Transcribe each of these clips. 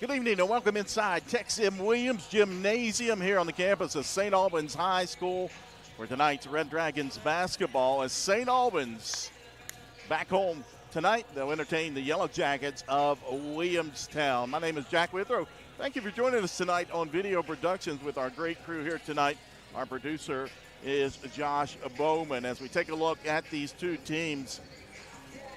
Good evening and welcome inside Tex-M Williams Gymnasium here on the campus of St. Albans High School for tonight's Red Dragons basketball. As St. Albans back home tonight, they'll entertain the Yellowjackets of Williamstown. My name is Jack Withrow. Thank you for joining us tonight on Video Productions with our great crew here tonight. Our producer is Josh Bowman. As we take a look at these two teams,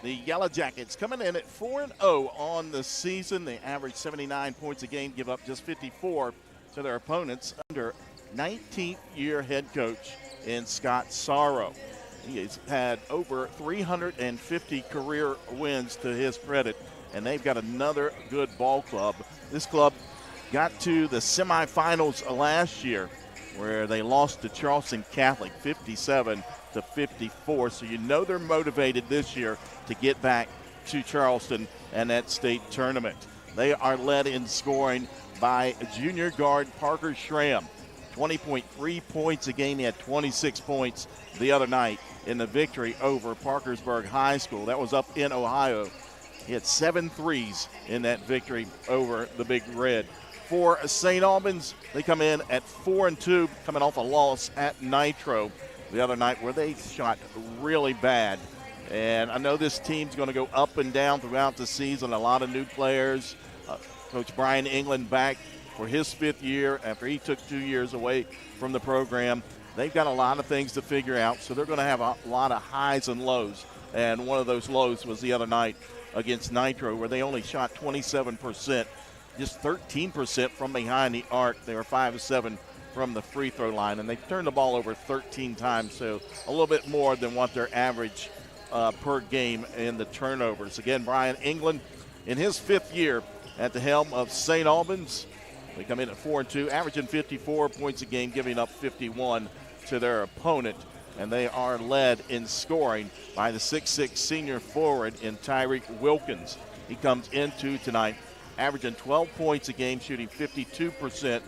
the Yellowjackets coming in at 4-0 on the season. They average 79 points a game, give up just 54 to their opponents under 19th-year head coach in Scott Sorrow. He has had over 350 career wins to his credit, and they've got another good ball club. This club got to the semifinals last year where they lost to Charleston Catholic 57-54. So you know they're motivated this year to get back to Charleston and that state tournament. They are led in scoring by junior guard Parker Schramm. 20.3 points a game. He had 26 points the other night in the victory over Parkersburg High School. That was up in Ohio. He had 7 threes in that victory over the Big Red. For St. Albans, they come in at 4-2, coming off a loss at Nitro the other night where they shot really bad. And I know this team's going to go up and down throughout the season. A lot of new players. Coach Brian England back for his 5th year after he took 2 years away from the program. They've got a lot of things to figure out, so they're going to have a lot of highs and lows. And one of those lows was the other night against Nitro where they only shot 27%. Just 13% from behind the arc. They were 5 of 7 from the free throw line, and they turned the ball over 13 times, so a little bit more than what their average per game in the turnovers. Again, Brian England in his 5th year at the helm of St. Albans. They come in at 4-2, averaging 54 points a game, giving up 51 to their opponent, and they are led in scoring by the 6'6 senior forward in Tyreek Wilkins. He comes into tonight averaging 12 points a game, shooting 52%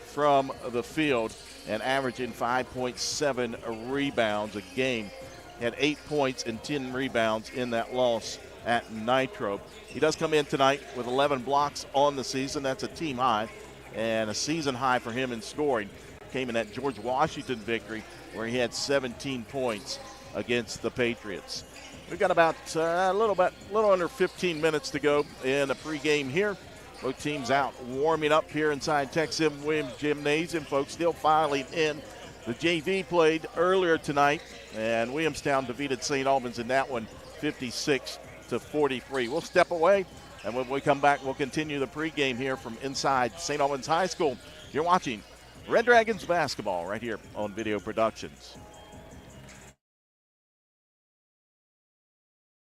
from the field, and averaging 5.7 rebounds a game. He had 8 points and 10 rebounds in that loss at Nitro. He does come in tonight with 11 blocks on the season. That's a team high and a season high for him in scoring. Came in that George Washington victory where he had 17 points against the Patriots. We've got about a little under 15 minutes to go in the pregame here. Both teams out warming up here inside Tex-M Williams Gymnasium. Folks still filing in. The JV played earlier tonight, and Williamstown defeated St. Albans in that one 56-43. We'll step away, and when we come back, we'll continue the pregame here from inside St. Albans High School. You're watching Red Dragons basketball right here on Video Productions.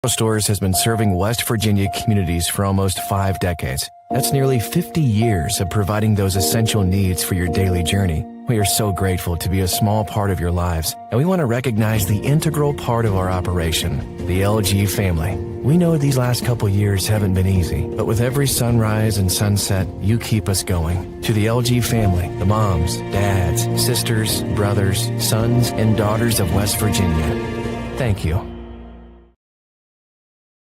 Stores has been serving West Virginia communities for almost 5 decades. That's nearly 50 years of providing those essential needs for your daily journey. We are so grateful to be a small part of your lives, and we want to recognize the integral part of our operation, the LG family. We know these last couple years haven't been easy, but with every sunrise and sunset, you keep us going. To the LG family, the moms, dads, sisters, brothers, sons, and daughters of West Virginia, thank you.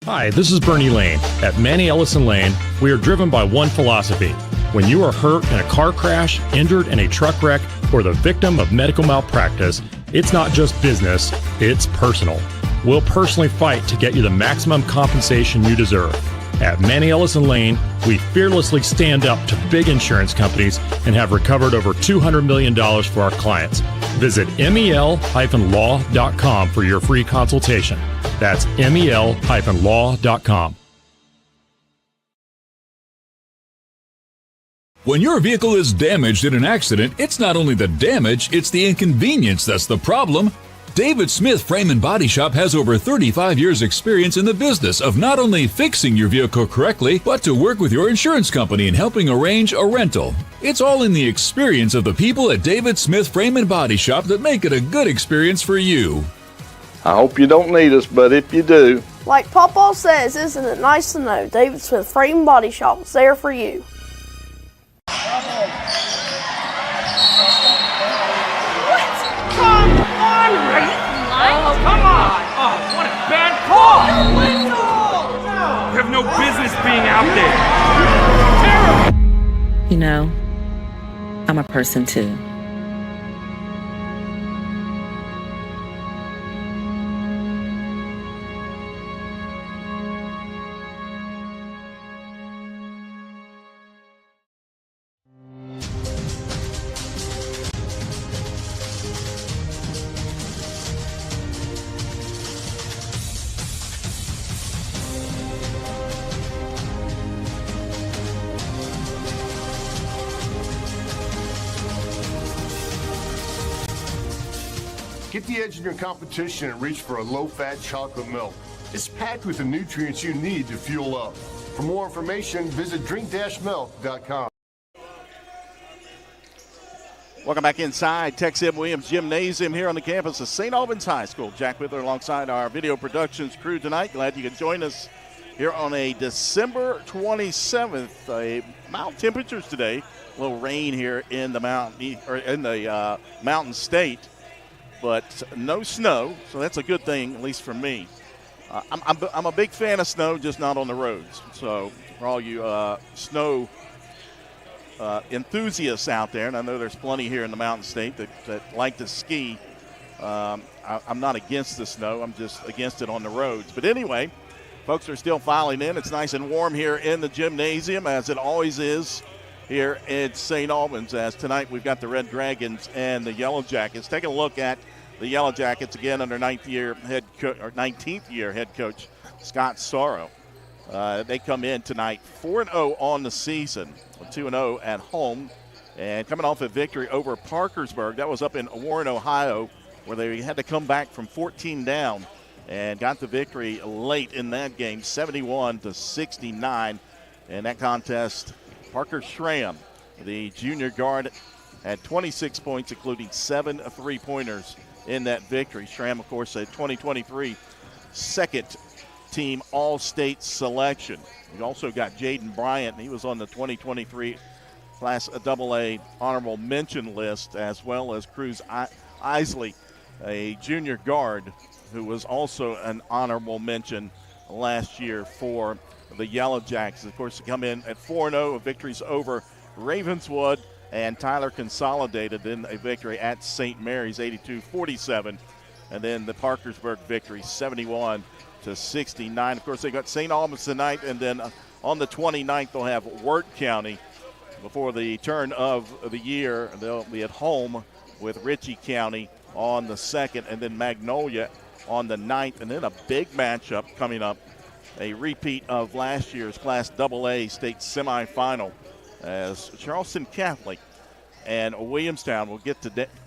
Hi, this is Bernie Lane. At Manny Ellison Lane, we are driven by one philosophy. When you are hurt in a car crash, injured in a truck wreck, or the victim of medical malpractice, it's not just business, it's personal. We'll personally fight to get you the maximum compensation you deserve. At Manny Ellison Lane, we fearlessly stand up to big insurance companies and have recovered over $200 million for our clients. Visit mel-law.com for your free consultation. That's mel-law.com. When your vehicle is damaged in an accident, it's not only the damage, it's the inconvenience that's the problem. David Smith Frame and Body Shop has over 35 years experience in the business of not only fixing your vehicle correctly, but to work with your insurance company in helping arrange a rental. It's all in the experience of the people at David Smith Frame and Body Shop that make it a good experience for you. I hope you don't need us, but if you do. Like Papa says, isn't it nice to know David Smith Frame and Body Shop is there for you? You have no business being out there. Terrible. You know, I'm a person too. Get the edge in your competition and reach for a low-fat chocolate milk. It's packed with the nutrients you need to fuel up. For more information, visit drink-milk.com. Welcome back inside Tex M. Williams Gymnasium here on the campus of St. Albans High School. Jack Whitler alongside our video productions crew tonight. Glad you could join us here on a December 27th. Mild temperatures today. A little rain here in the mountain state, but no snow, so that's a good thing, at least for me. I'm a big fan of snow, just not on the roads. So for all you snow enthusiasts out there, and I know there's plenty here in the Mountain State that like to ski, I'm not against the snow. I'm just against it on the roads. But anyway, folks are still filing in. It's nice and warm here in the gymnasium, as it always is here in St. Albans, as tonight we've got the Red Dragons and the Yellowjackets. Take a look at the Yellowjackets again under 19th year head coach Scott Sorrow. They come in tonight 4-0 on the season, 2-0 at home, and coming off a victory over Parkersburg. That was up in Warren, Ohio, where they had to come back from 14 down and got the victory late in that game, 71-69. And that contest, Parker Schramm, the junior guard, had 26 points, including 7 three-pointers in that victory. Schramm, of course, a 2023 second-team All-State selection. We also got Jaden Bryant. He was on the 2023 Class AA honorable mention list, as well as Cruz Isley, a junior guard who was also an honorable mention last year for the Yellowjackets. Of course, they come in at 4-0, victories over Ravenswood and Tyler Consolidated in a victory at St. Mary's, 82-47. And then the Parkersburg victory, 71-69. Of course, they got St. Albans tonight, and then on the 29th, they'll have Wirt County. Before the turn of the year, they'll be at home with Ritchie County on the 2nd, and then Magnolia on the 9th. And then a big matchup coming up, a repeat of last year's Class AA state semifinal, as Charleston Catholic and Williamstown will get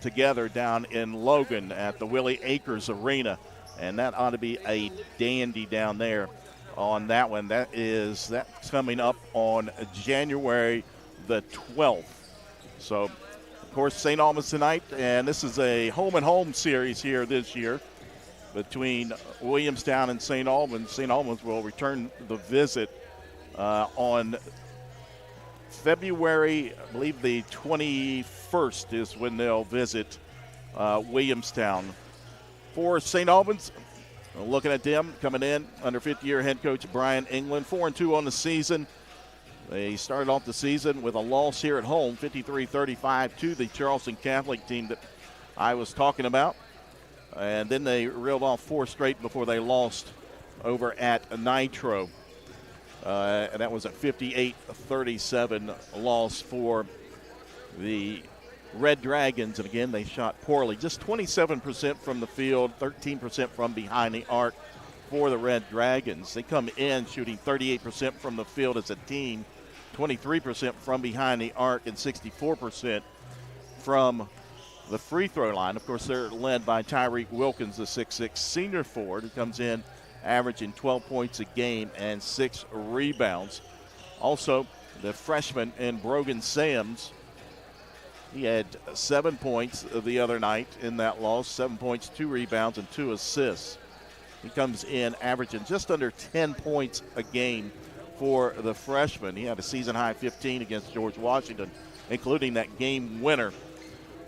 together down in Logan at the Willie Akers Arena. And that ought to be a dandy down there on that one. That's coming up on January the 12th. So, of course, St. Albans tonight, and this is a home-and-home series here this year between Williamstown and St. Albans. St. Albans will return the visit on February, I believe the 21st is when they'll visit Williamstown. For St. Albans, looking at them coming in under fifth-year head coach Brian England, 4-2 on the season. They started off the season with a loss here at home, 53-35 to the Charleston Catholic team that I was talking about. And then they reeled off 4 straight before they lost over at Nitro. And that was a 58-37 loss for the Red Dragons. And again, they shot poorly. Just 27% from the field, 13% from behind the arc for the Red Dragons. They come in shooting 38% from the field as a team, 23% from behind the arc, and 64% from the free throw line. Of course, they're led by Tyreek Wilkins, the 6'6 senior forward, who comes in averaging 12 points a game and 6 rebounds. Also, the freshman in Brogan Sams, he had 7 points the other night in that loss, 7 points, 2 rebounds, and 2 assists. He comes in averaging just under 10 points a game for the freshman. He had a season-high 15 against George Washington, including that game winner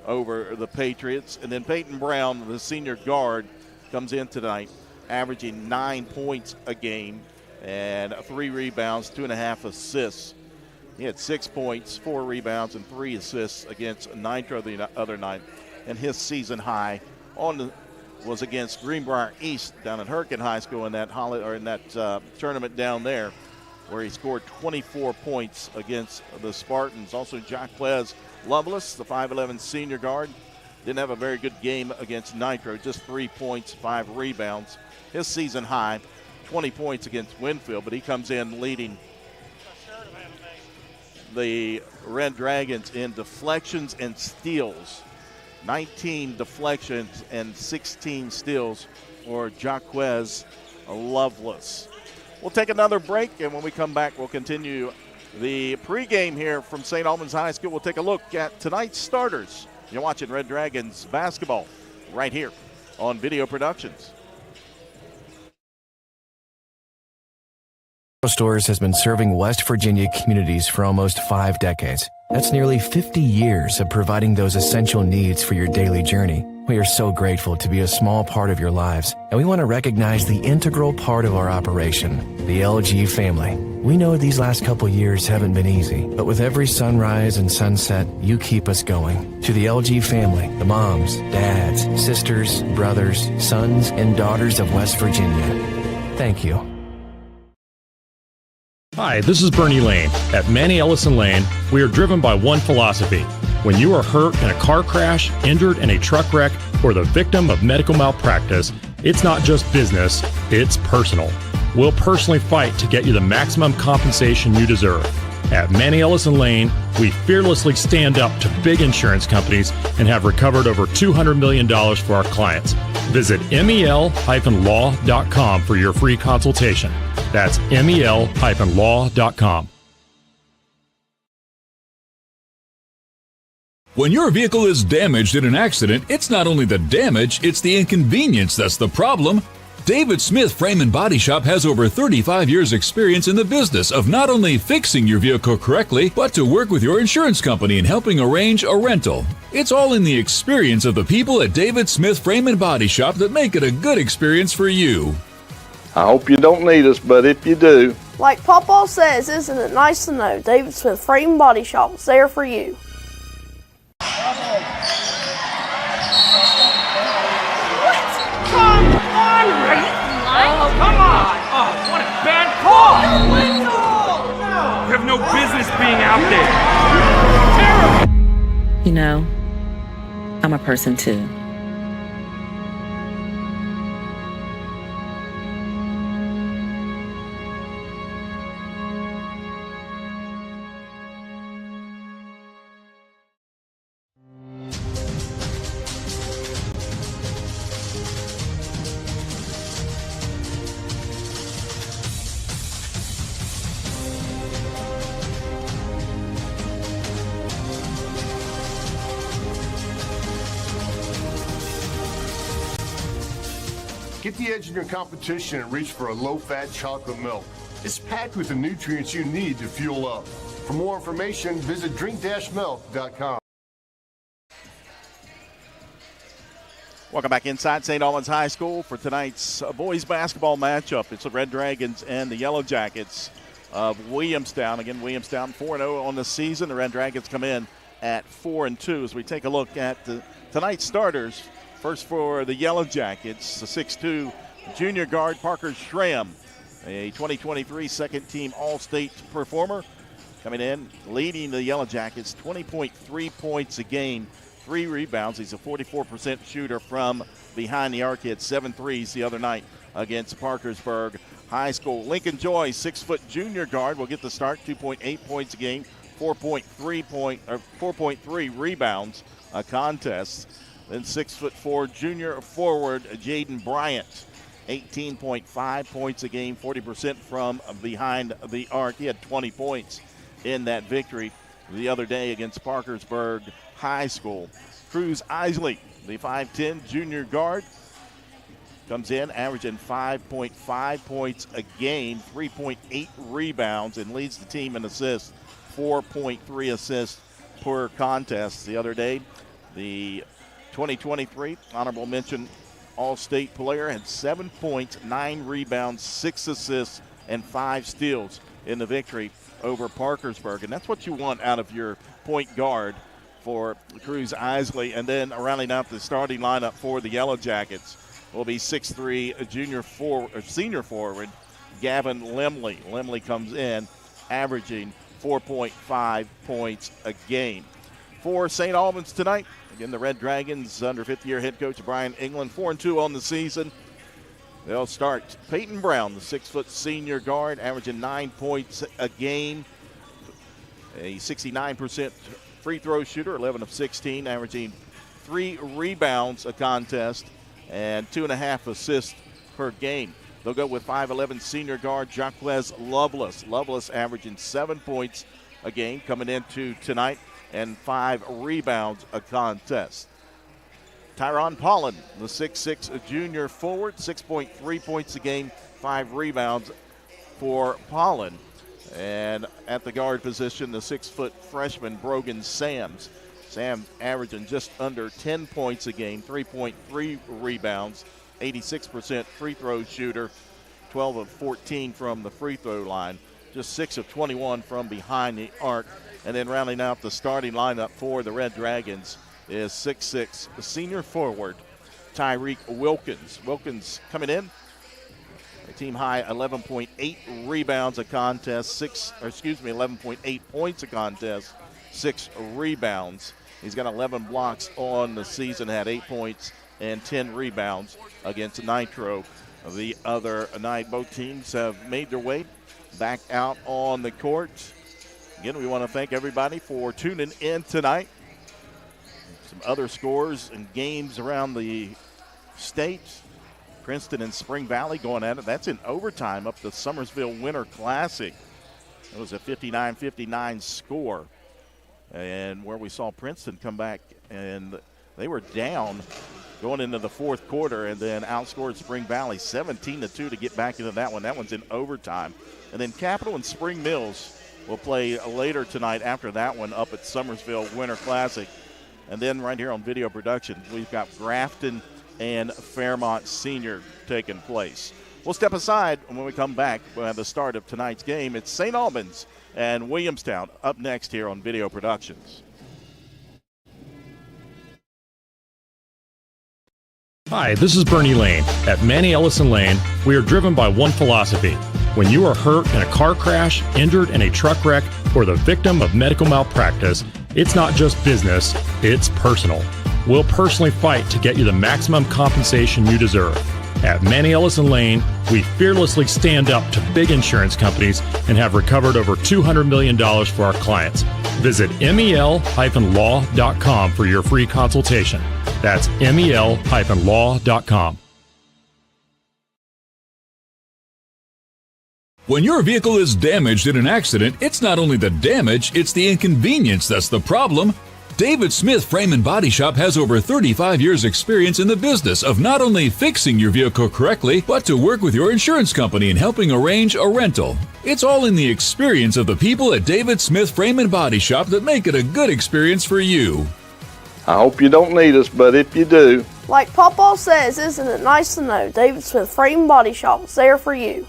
over the Patriots. And then Peyton Brown, the senior guard, comes in tonight averaging 9 points a game and 3 rebounds, 2.5 assists. He had 6 points, 4 rebounds, and 3 assists against Nitro the other night. And his season high was against Greenbrier East down at Hurricane High School in that tournament down there, where he scored 24 points against the Spartans. Also, Jaquez Lovelace, the 5'11 senior guard, didn't have a very good game against Nitro, just 3 points, 5 rebounds. His season high, 20 points against Winfield, but he comes in leading the Red Dragons in deflections and steals. 19 deflections and 16 steals for Jaquez Lovelace. We'll take another break, and when we come back, we'll continue the pregame here from St. Albans High School. We'll take a look at tonight's starters. You're watching Red Dragons basketball right here on Video Productions. Stores has been serving West Virginia communities for almost 5 decades. That's nearly 50 years of providing those essential needs for your daily journey. We are so grateful to be a small part of your lives, and we want to recognize the integral part of our operation, the LG family. We know these last couple years haven't been easy, but with every sunrise and sunset, you keep us going. To the LG family, the moms, dads, sisters, brothers, sons, and daughters of West Virginia, thank you. Hi, this is Bernie Lane. At Manny Ellison Lane, we are driven by one philosophy. When you are hurt in a car crash, injured in a truck wreck, or the victim of medical malpractice, it's not just business, it's personal. We'll personally fight to get you the maximum compensation you deserve. At Manny Ellison Lane, we fearlessly stand up to big insurance companies and have recovered over $200 million for our clients. Visit mel-law.com for your free consultation. That's mel-law.com. When your vehicle is damaged in an accident, it's not only the damage, it's the inconvenience that's the problem. David Smith Frame and Body Shop has over 35 years experience in the business of not only fixing your vehicle correctly, but to work with your insurance company in helping arrange a rental. It's all in the experience of the people at David Smith Frame and Body Shop that make it a good experience for you. I hope you don't need us, but if you do. Like Papa says, isn't it nice to know David Smith Frame Body Shop is there for you? What a bad call! You have no business being out there. Terrible! You know, I'm a person too. Get the edge in your competition and reach for a low-fat chocolate milk. It's packed with the nutrients you need to fuel up. For more information, visit drink-milk.com. Welcome back inside St. Albans High School for tonight's boys basketball matchup. It's the Red Dragons and the Yellowjackets of Williamstown. Again, Williamstown 4-0 on the season. The Red Dragons come in at 4-2 as we take a look at tonight's starters. First for the Yellowjackets, the 6'2 junior guard Parker Schramm, a 2023 second-team All-State performer, coming in, leading the Yellowjackets, 20.3 points a game, 3 rebounds. He's a 44% shooter from behind the arc. He had 7 threes the other night against Parkersburg High School. Lincoln Joy, 6' junior guard, will get the start, 2.8 points a game, 4.3 rebounds a contest. Then 6'4" junior forward Jaden Bryant, 18.5 points a game, 40% from behind the arc. He had 20 points in that victory the other day against Parkersburg High School. Cruz Isley, the 5'10" junior guard, comes in averaging 5.5 points a game, 3.8 rebounds, and leads the team in assists, 4.3 assists per contest. The other day, the 2023 honorable mention All-State player had 7 points, 9 rebounds, 6 assists, and 5 steals in the victory over Parkersburg. And that's what you want out of your point guard for Cruz Isley. And then rounding out the starting lineup for the Yellow Jackets will be 6'3" senior forward Gavin Lemley. Lemley comes in averaging 4.5 points a game. For St. Albans tonight, again, the Red Dragons under fifth-year head coach Brian England, 4-2 on the season. They'll start Peyton Brown, the 6-foot senior guard, averaging 9 points a game, a 69% free throw shooter, 11 of 16, averaging 3 rebounds a contest and 2.5 assists per game. They'll go with 5'11" senior guard Jaquez Lovelace. Lovelace averaging 7 points a game coming into tonight and 5 rebounds a contest. Tyron Pollen, the 6'6" junior forward, 6.3 points a game, 5 rebounds for Pollen. And at the guard position, the 6-foot freshman Brogan Sams. Sam averaging just under 10 points a game, 3.3 rebounds, 86% free throw shooter, 12 of 14 from the free throw line, just 6 of 21 from behind the arc. And then rounding out the starting lineup for the Red Dragons is 6'6" senior forward Tyreek Wilkins. Wilkins coming in, a team high 11.8 rebounds a contest, 11.8 points a contest, 6 rebounds. He's got 11 blocks on the season, had 8 points and 10 rebounds against Nitro the other night. Both teams have made their way back out on the court. Again, we want to thank everybody for tuning in tonight. Some other scores and games around the state. Princeton and Spring Valley going at it. That's in overtime up the Summersville Winter Classic. It was a 59-59 score. And where we saw Princeton come back, and they were down going into the fourth quarter and then outscored Spring Valley 17-2 to get back into that one. That one's in overtime. And then Capital and Spring Mills will play later tonight after that one up at Summersville Winter Classic. And then right here on video production, we've got Grafton and Fairmont Senior taking place. We'll step aside, and when we come back, we'll have the start of tonight's game. It's St. Albans and Williamstown up next here on Video Productions. Hi, this is Bernie Lane. At Manny Ellison Lane, we are driven by one philosophy. When you are hurt in a car crash, injured in a truck wreck, or the victim of medical malpractice, it's not just business, it's personal. We'll personally fight to get you the maximum compensation you deserve. At Manny Ellison Lane, we fearlessly stand up to big insurance companies and have recovered over $200 million for our clients. Visit mel-law.com for your free consultation. That's mel-law.com. When your vehicle is damaged in an accident, it's not only the damage, it's the inconvenience that's the problem. David Smith Frame and Body Shop has over 35 years experience in the business of not only fixing your vehicle correctly, but to work with your insurance company in helping arrange a rental. It's all in the experience of the people at David Smith Frame and Body Shop that make it a good experience for you. I hope you don't need us, but if you do. Like Papa says, isn't it nice to know David Smith Frame and Body Shop is there for you?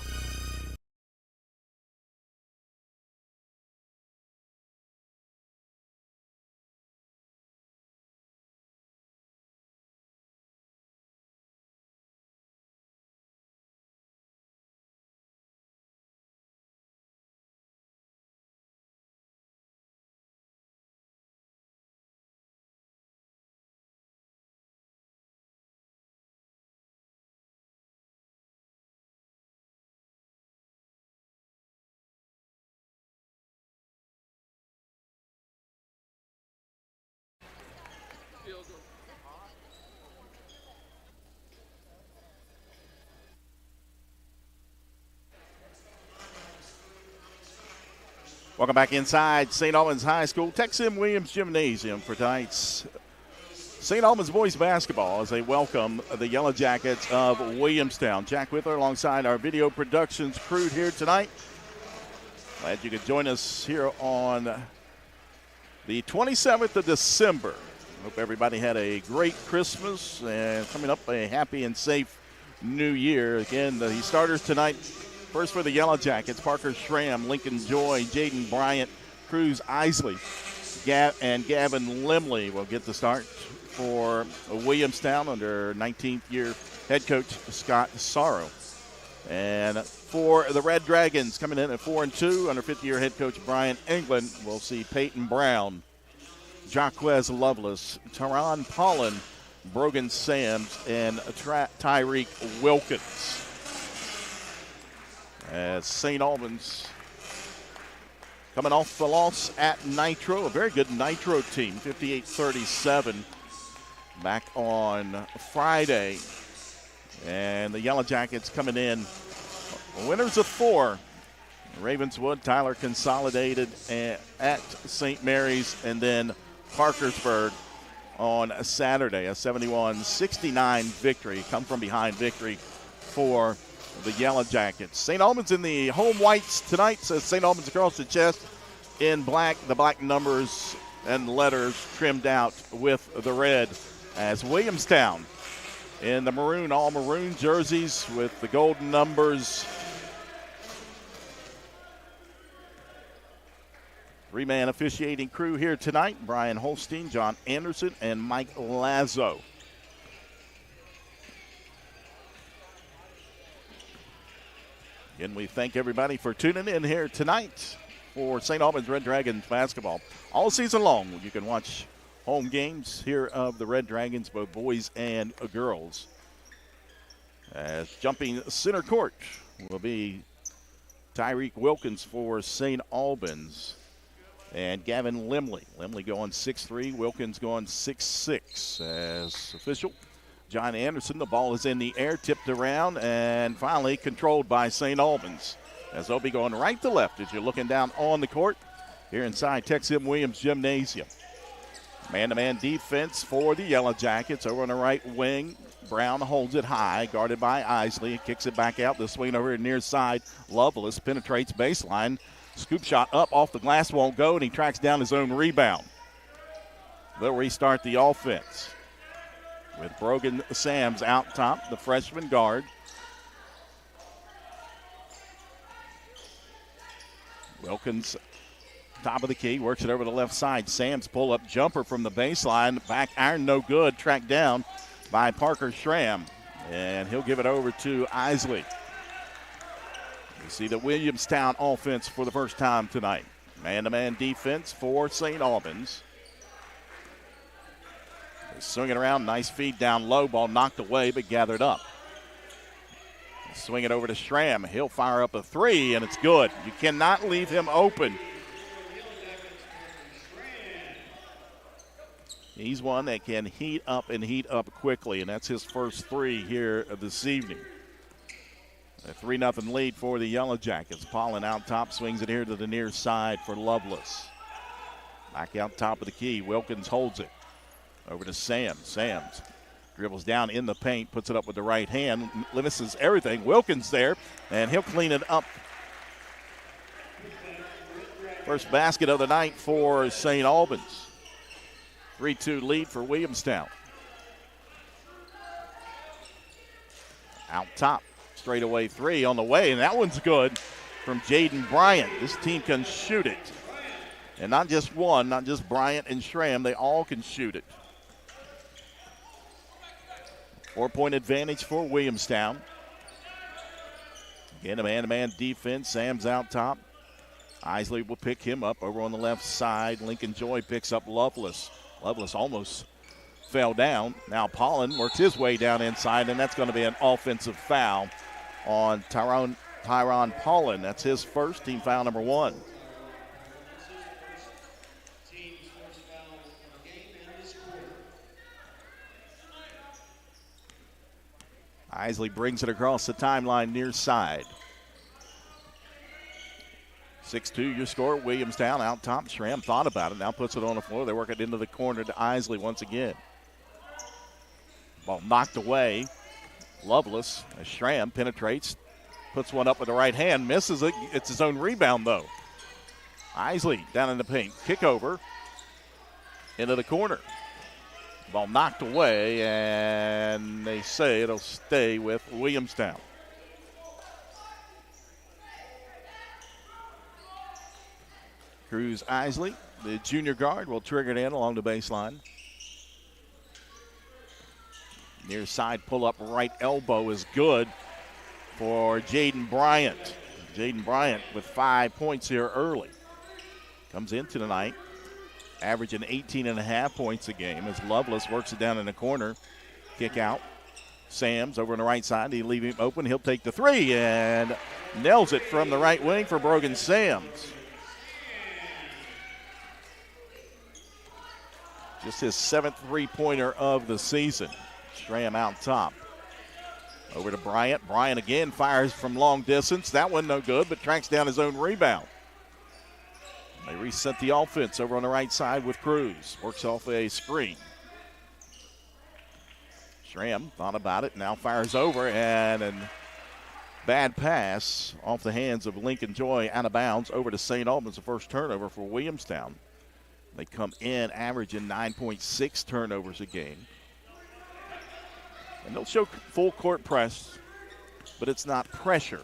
Welcome back inside St. Albans High School, Texas Williams Gymnasium for tonight's St. Albans boys basketball as they welcome the Yellow Jackets of Williamstown. Jack Whitler alongside our video productions crew here tonight. Glad you could join us here on the 27th of December. Hope everybody had a great Christmas and coming up a happy and safe New Year. Again, the starters tonight First for the Yellow Jackets, Parker Schramm, Lincoln Joy, Jaden Bryant, Cruz Isley, and Gavin Limley will get the start for Williamstown under 19th year head coach Scott Sorrow. And for the Red Dragons, coming in at 4-2 under 5th year head coach Brian England, we'll see Peyton Brown, Jaquez Lovelace, Taron Pollen, Brogan Sams, and Tyreek Wilkins. As St. Albans coming off the loss at Nitro, a very good Nitro team, 58-37 back on Friday. And the Yellow Jackets coming in winners of 4. Ravenswood, Tyler Consolidated at St. Mary's, and then Parkersburg on Saturday, a 71-69 victory, come from behind victory for the Yellow Jackets. St. Albans in the home whites tonight, says St. Albans across the chest in black, the black numbers and letters trimmed out with the red, as Williamstown in the maroon, all maroon jerseys with the golden numbers. 3-man officiating crew here tonight: Brian Holstein, John Anderson, and Mike Lazo. Again, we thank everybody for tuning in here tonight for St. Albans Red Dragons basketball. All season long, you can watch home games here of the Red Dragons, both boys and girls. As jumping center court will be Tyreek Wilkins for St. Albans and Gavin Limley. Limley going 6'3", Wilkins going 6'6". As official John Anderson, the ball is in the air, tipped around, and finally controlled by St. Albans. As they'll be going right to left as you're looking down on the court here inside Tex-Im Williams Gymnasium. Man-to-man defense for the Yellow Jackets over on the right wing. Brown holds it high, guarded by Isley. Kicks it back out. The swing over near side. Lovelace penetrates baseline. Scoop shot up off the glass, won't go, and he tracks down his own rebound. They'll restart the offense with Brogan Sams out top, the freshman guard. Wilkins, top of the key, works it over the left side. Sams pull-up jumper from the baseline. Back iron, no good. Tracked down by Parker Schramm. And he'll give it over to Isley. You see the Williamstown offense for the first time tonight. Man-to-man defense for St. Albans. They swing it around. Nice feed down low. Ball knocked away but gathered up. Swing it over to Schramm. He'll fire up a three, and it's good. You cannot leave him open. He's one that can heat up and heat up quickly, and that's his first three here this evening. A 3-0 lead for the Yellow Jackets. Pollen out top, swings it here to the near side for Lovelace. Back out top of the key. Wilkins holds it. Over to Sams. Sams dribbles down in the paint, puts it up with the right hand, misses everything. Wilkins there, and he'll clean it up. First basket of the night for St. Albans. 3-2 lead for Williamstown. Out top, straightaway three on the way, and that one's good from Jaden Bryant. This team can shoot it. And not just one, not just Bryant and Schramm, they all can shoot it. 4-point advantage for Williamstown. Again, a man-to-man defense. Sam's out top. Isley will pick him up over on the left side. Lincoln Joy picks up Lovelace. Lovelace almost fell down. Now Pollen works his way down inside, and that's going to be an offensive foul on Tyron Pollen. That's his first, team foul number 1. Isley brings it across the timeline near side. 6-2 your score. Williamstown out top. Schramm thought about it. Now puts it on the floor. They work it into the corner to Isley once again. Ball knocked away. Lovelace as Schramm penetrates. Puts one up with the right hand. Misses it. It's his own rebound though. Isley down in the paint. Kick over. Into the corner. Ball knocked away, and they say it'll stay with Williamstown. Cruz Isley, the junior guard, will trigger it in along the baseline. Near side pull-up right elbow is good for Jaden Bryant. Jaden Bryant with 5 points here early. Comes into the night, averaging 18.5 points a game as Lovelace works it down in the corner. Kick out. Sams over on the right side. He leave him open. He'll take the three and nails it from the right wing for Brogan Sams. Just his 7th three-pointer of the season. Schramm out top. Over to Bryant. Bryant again fires from long distance. That one no good, but tracks down his own rebound. They reset the offense over on the right side with Cruz. Works off a screen. Schramm thought about it, now fires over, and a bad pass off the hands of Lincoln Joy out of bounds over to St. Albans, the first turnover for Williamstown. They come in averaging 9.6 turnovers a game. And they'll show full court press, but it's not pressure.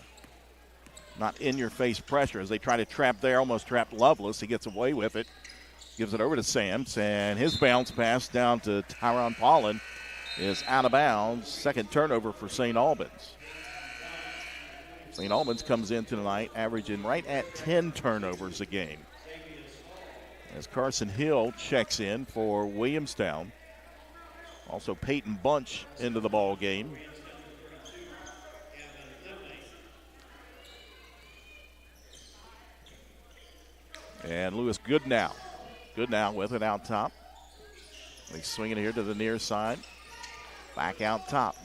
Not in-your-face pressure as they try to trap there, almost trapped Lovelace. He gets away with it, gives it over to Sams, and his bounce pass down to Tyron Paulin is out of bounds. Second turnover for St. Albans. St. Albans comes in tonight averaging right at 10 turnovers a game. As Carson Hill checks in for Williamstown. Also Peyton Bunch into the ball game. And Lewis Goodnow. Goodnow with it out top. They swing it here to the near side. Back out top.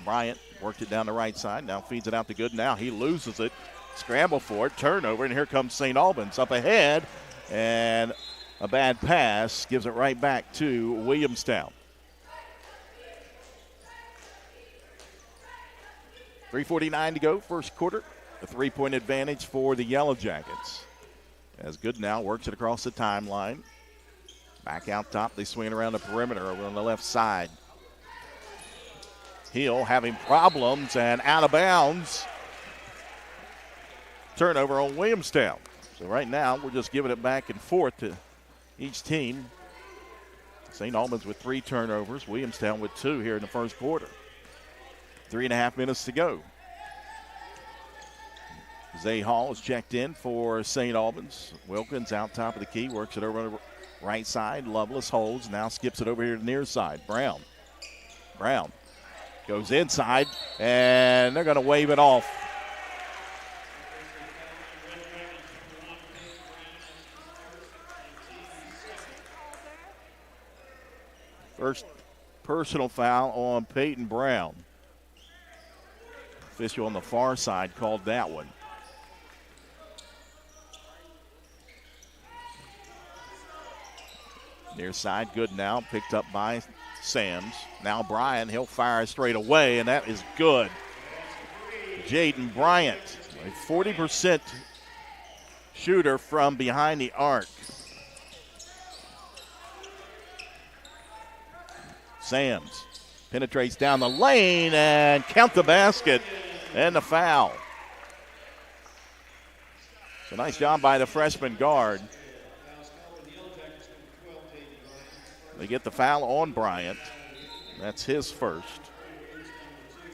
Bryant worked it down the right side. Now feeds it out to Goodnow. He loses it. Scramble for it. Turnover. And here comes St. Albans up ahead. And a bad pass gives it right back to Williamstown. 3:49 to go, first quarter. A 3-point advantage for the Yellowjackets. As Goodnow works it across the timeline. Back out top, they swing it around the perimeter over on the left side. Hill having problems and out of bounds. Turnover on Williamstown. So right now, we're just giving it back and forth to each team. St. Albans with 3 turnovers, Williamstown with 2 here in the first quarter. 3.5 minutes to go. Zay Hall is checked in for St. Albans. Wilkins out top of the key, works it over on the right side. Lovelace holds, now skips it over here to the near side. Brown goes inside, and they're going to wave it off. First personal foul on Peyton Brown. Official on the far side called that one. Near side, good now, picked up by Sams. Now Bryant, he'll fire straight away, and that is good. Jaden Bryant, a 40% shooter from behind the arc. Sams penetrates down the lane and count the basket and the foul. So nice job by the freshman guard. They get the foul on Bryant. That's his first.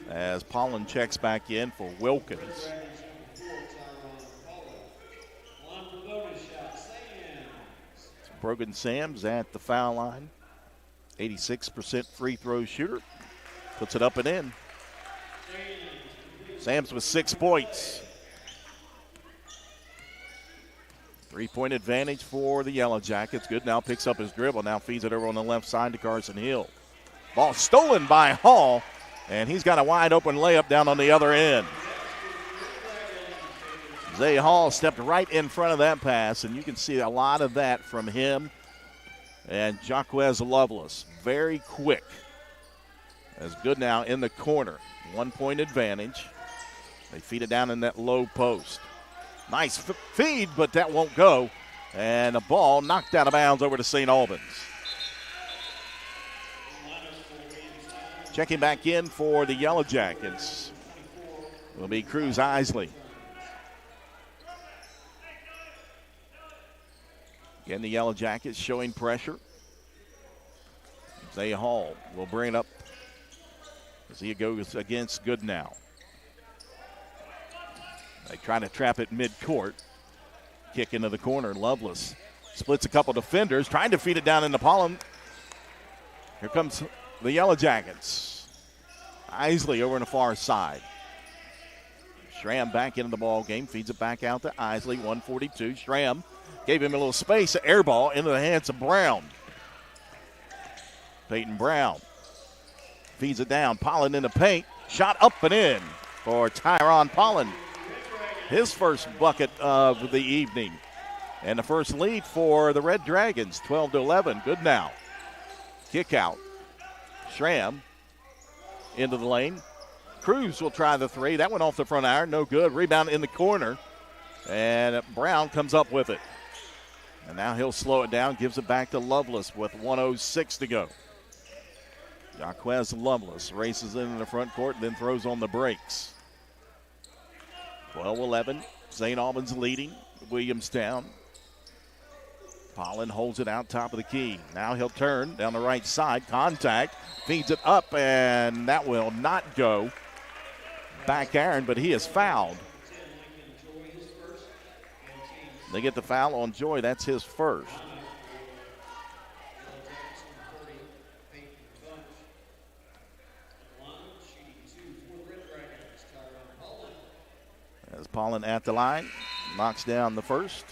As Paulin checks back in for Wilkins. Brogan Sams at the foul line. 86% free throw shooter. Puts it up and in. Sams with 6 points. 3-point advantage for the Yellowjackets. Good now picks up his dribble. Now feeds it over on the left side to Carson Hill. Ball stolen by Hall, and he's got a wide open layup down on the other end. Zay Hall stepped right in front of that pass, and you can see a lot of that from him and Jaquez Lovelace. Very quick. As good now in the corner. 1-point advantage. They feed it down in that low post. Nice feed, but that won't go. And the ball knocked out of bounds over to St. Albans. Checking back in for the Yellowjackets will be Cruz Isley. Again, the Yellow Jackets showing pressure. Zay Hall will bring it up as he goes against Goodnow. They try to trap it midcourt. Kick into the corner. Lovelace splits a couple defenders, trying to feed it down into Pollen. Here comes the Yellow Jackets. Isley over on the far side. Schramm back into the ball game, feeds it back out to Isley, 142. Schramm gave him a little space, an air ball into the hands of Brown. Peyton Brown feeds it down. Pollen in the paint, shot up and in for Tyron Pollen. His first bucket of the evening. And the first lead for the Red Dragons, 12-11. Good now. Kick out. Schramm into the lane. Cruz will try the three. That went off the front iron. No good. Rebound in the corner. And Brown comes up with it. And now he'll slow it down. Gives it back to Lovelace with 1:06 to go. Jaquez Lovelace races into the front court and then throws on the brakes. 12-11. St. Albans leading. Williamstown. Pollen holds it out top of the key. Now he'll turn down the right side. Contact. Feeds it up, and that will not go. Back iron, but he is fouled. They get the foul on Joy. That's his first. As Pollen at the line, knocks down the first.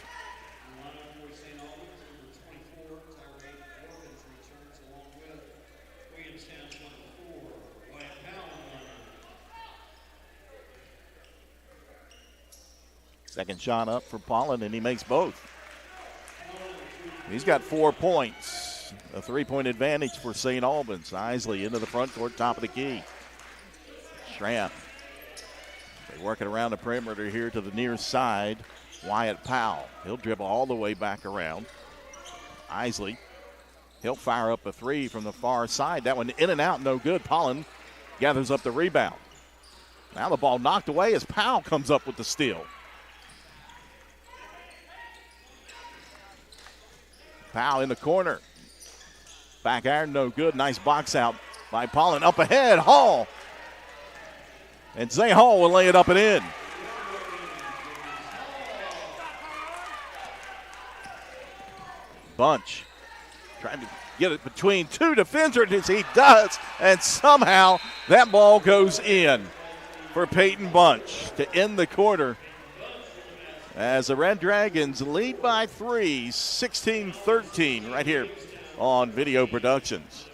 Second shot up for Pollen, and he makes both. He's got 4 points. A 3-point advantage for St. Albans. Isley into the front court, top of the key. Schramm. They work it around the perimeter here to the near side. Wyatt Powell. He'll dribble all the way back around. Isley. He'll fire up a three from the far side. That one in and out, no good. Pollen gathers up the rebound. Now the ball knocked away as Powell comes up with the steal. Powell in the corner. Back iron, no good. Nice box out by Pollen. Up ahead, Hall. And Zay Hall will lay it up and in. Bunch trying to get it between two defenders as he does. And somehow that ball goes in for Peyton Bunch to end the quarter. As the Red Dragons lead by 3, 16-13, right here on Video Productions.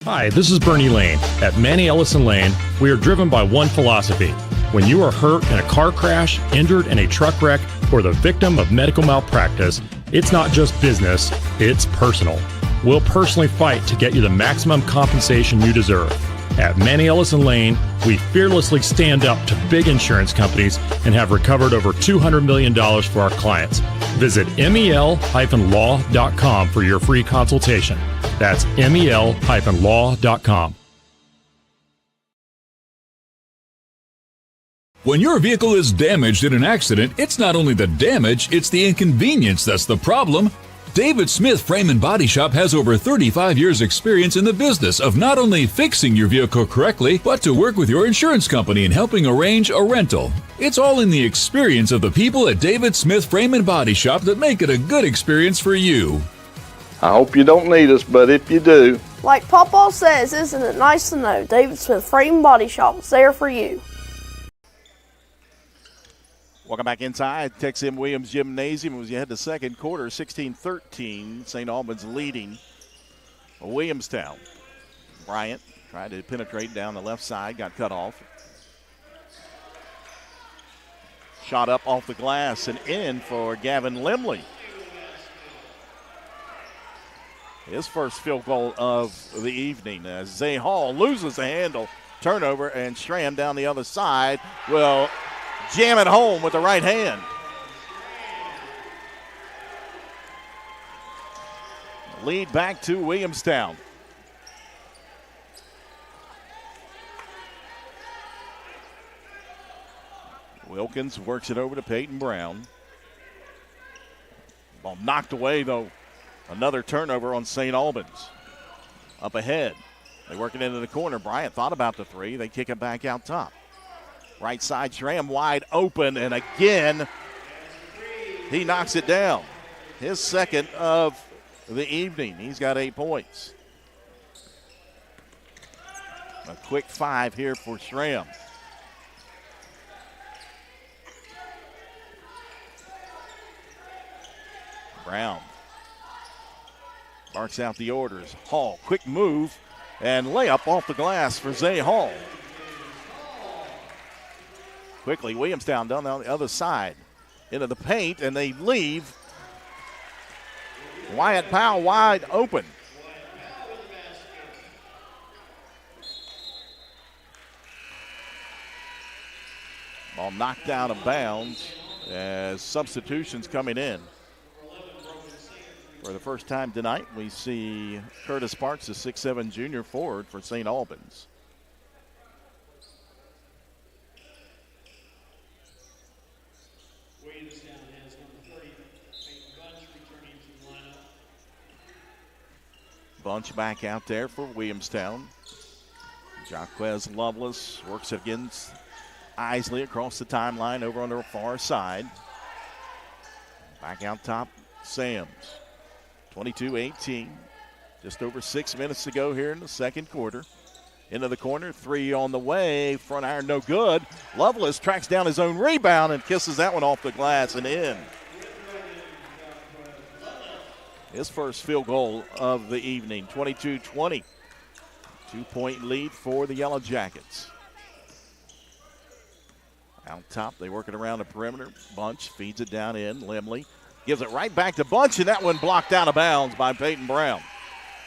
Hi, this is Bernie Lane. At Manny Ellison Lane, we are driven by one philosophy. When you are hurt in a car crash, injured in a truck wreck, or the victim of medical malpractice, it's not just business, it's personal. We'll personally fight to get you the maximum compensation you deserve. At Manny Ellison Lane, we fearlessly stand up to big insurance companies and have recovered over $200 million for our clients. Visit mel-law.com for your free consultation. That's mel-law.com. When your vehicle is damaged in an accident, it's not only the damage, it's the inconvenience that's the problem. David Smith Frame and Body Shop has over 35 years experience in the business of not only fixing your vehicle correctly, but to work with your insurance company in helping arrange a rental. It's all in the experience of the people at David Smith Frame and Body Shop that make it a good experience for you. I hope you don't need us, but if you do. Like Papa says, isn't it nice to know David Smith Frame and Body Shop is there for you? Welcome back inside Texas Williams Gymnasium as you head to second quarter, 16-13. St. Albans leading Williamstown. Bryant tried to penetrate down the left side, got cut off. Shot up off the glass and in for Gavin Limley. His first field goal of the evening as Zay Hall loses the handle. Turnover, and Schramm down the other side will jam it home with the right hand. Lead back to Williamstown. Will Wilkins works it over to Peyton Brown. Ball knocked away, though. Another turnover on St. Albans. Up ahead. They work it into the corner. Bryant thought about the three. They kick it back out top. Right side, Schramm wide open, and again, he knocks it down. His second of the evening. He's got 8 points. A quick 5 here for Schramm. Brown barks out the orders. Hall, quick move, and layup off the glass for Zay Hall. Quickly, Williamstown down on the other side. Into the paint, and they leave. Wyatt Powell wide open. Ball knocked out of bounds as substitutions coming in. For the first time tonight, we see Curtis Parks, the 6'7" junior forward for St. Albans. Williamstown has number 30, Peyton Bunch, returning to the lineup. Bunch back out there for Williamstown. Jaquez Lovelace works against Isley across the timeline over on the far side. Back out top, Sams. 22-18. Just over 6 minutes to go here in the second quarter. Into the corner, three on the way. Front iron no good. Lovelace tracks down his own rebound and kisses that one off the glass and in. His first field goal of the evening, 22-20. 2-point lead for the Yellow Jackets. Out top, they work it around the perimeter. Bunch feeds it down in. Limley gives it right back to Bunch, and that one blocked out of bounds by Peyton Brown.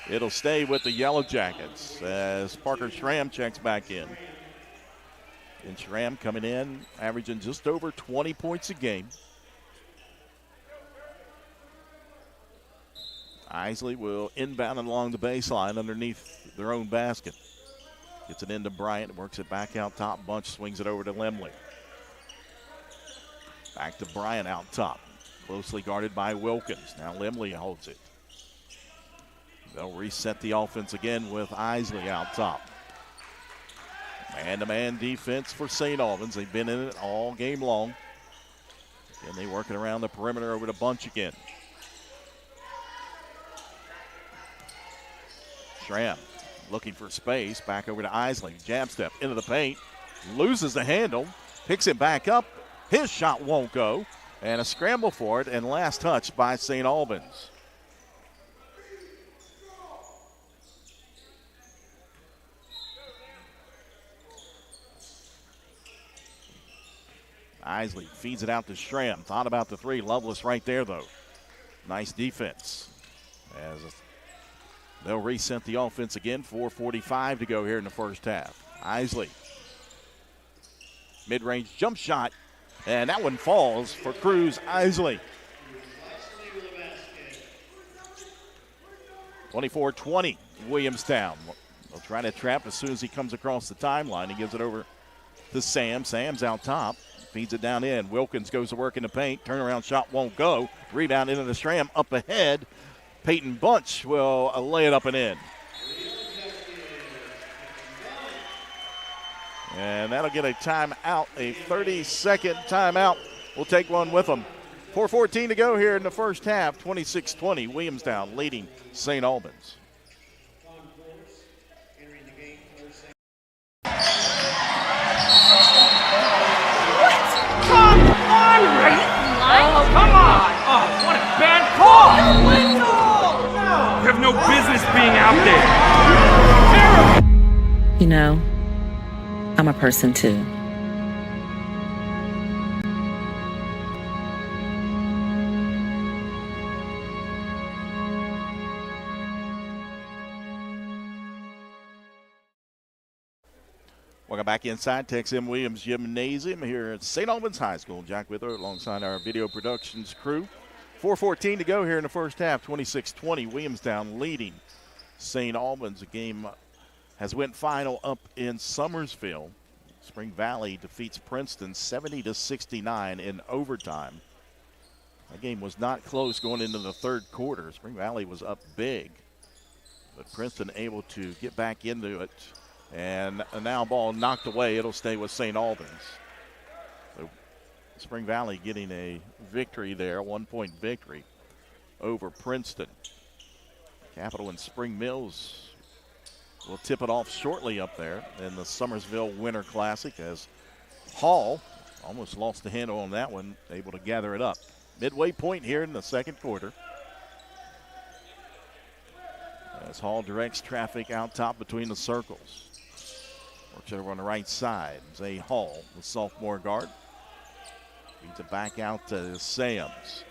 It'll stay with the Yellow Jackets as Parker Schramm checks back in. And Schramm coming in, averaging just over 20 points a game. Isley will inbound along the baseline underneath their own basket. Gets it into Bryant, works it back out top. Bunch swings it over to Limley. Back to Bryant out top. Closely guarded by Wilkins. Now Limley holds it. They'll reset the offense again with Isley out top. Man-to-man defense for St. Albans. They've been in it all game long. And they work it around the perimeter over to Bunch again. Schramm looking for space. Back over to Isley. Jab step into the paint. Loses the handle. Picks it back up. His shot won't go. And a scramble for it, and last touch by St. Albans. Isley feeds it out to Schramm. Thought about the three. Lovelace right there, though. Nice defense. As they'll reset the offense again. 4:45 to go here in the first half. Isley. Mid-range jump shot. And that one falls for Cruz Isley. 24-20, Williamstown. They'll try to trap as soon as he comes across the timeline. He gives it over to Sam. Sam's out top. Feeds it down in. Wilkins goes to work in the paint. Turnaround shot won't go. Rebound into the Schramm. Up ahead. Peyton Bunch will lay it up and in. And that'll get a timeout, a 30-second timeout. We'll take one with them. 4:14 to go here in the first half. 26-20, Williamstown leading St. Albans. Come on, Ray! Oh, come on! Oh, what a bad call! No! You have no business being out there. Terrible! You know, I'm a person too. Welcome back inside Tex M. Williams Gymnasium here at St. Albans High School. Jack Withrow alongside our video productions crew. 4:14 to go here in the first half. 26-20, Williamstown leading St. Albans. The game has went final up in Summersville. Spring Valley defeats Princeton 70-69 in overtime. That game was not close going into the third quarter. Spring Valley was up big, but Princeton able to get back into it. And now ball knocked away. It'll stay with St. Albans. So Spring Valley getting a victory there, 1-point victory over Princeton. Capital and Spring Mills will tip it off shortly up there in the Summersville Winter Classic as Hall almost lost the handle on that one, able to gather it up. Midway point here in the second quarter. As Hall directs traffic out top between the circles. Works over on the right side. Zay Hall, the sophomore guard. Feeds it back out to Sams.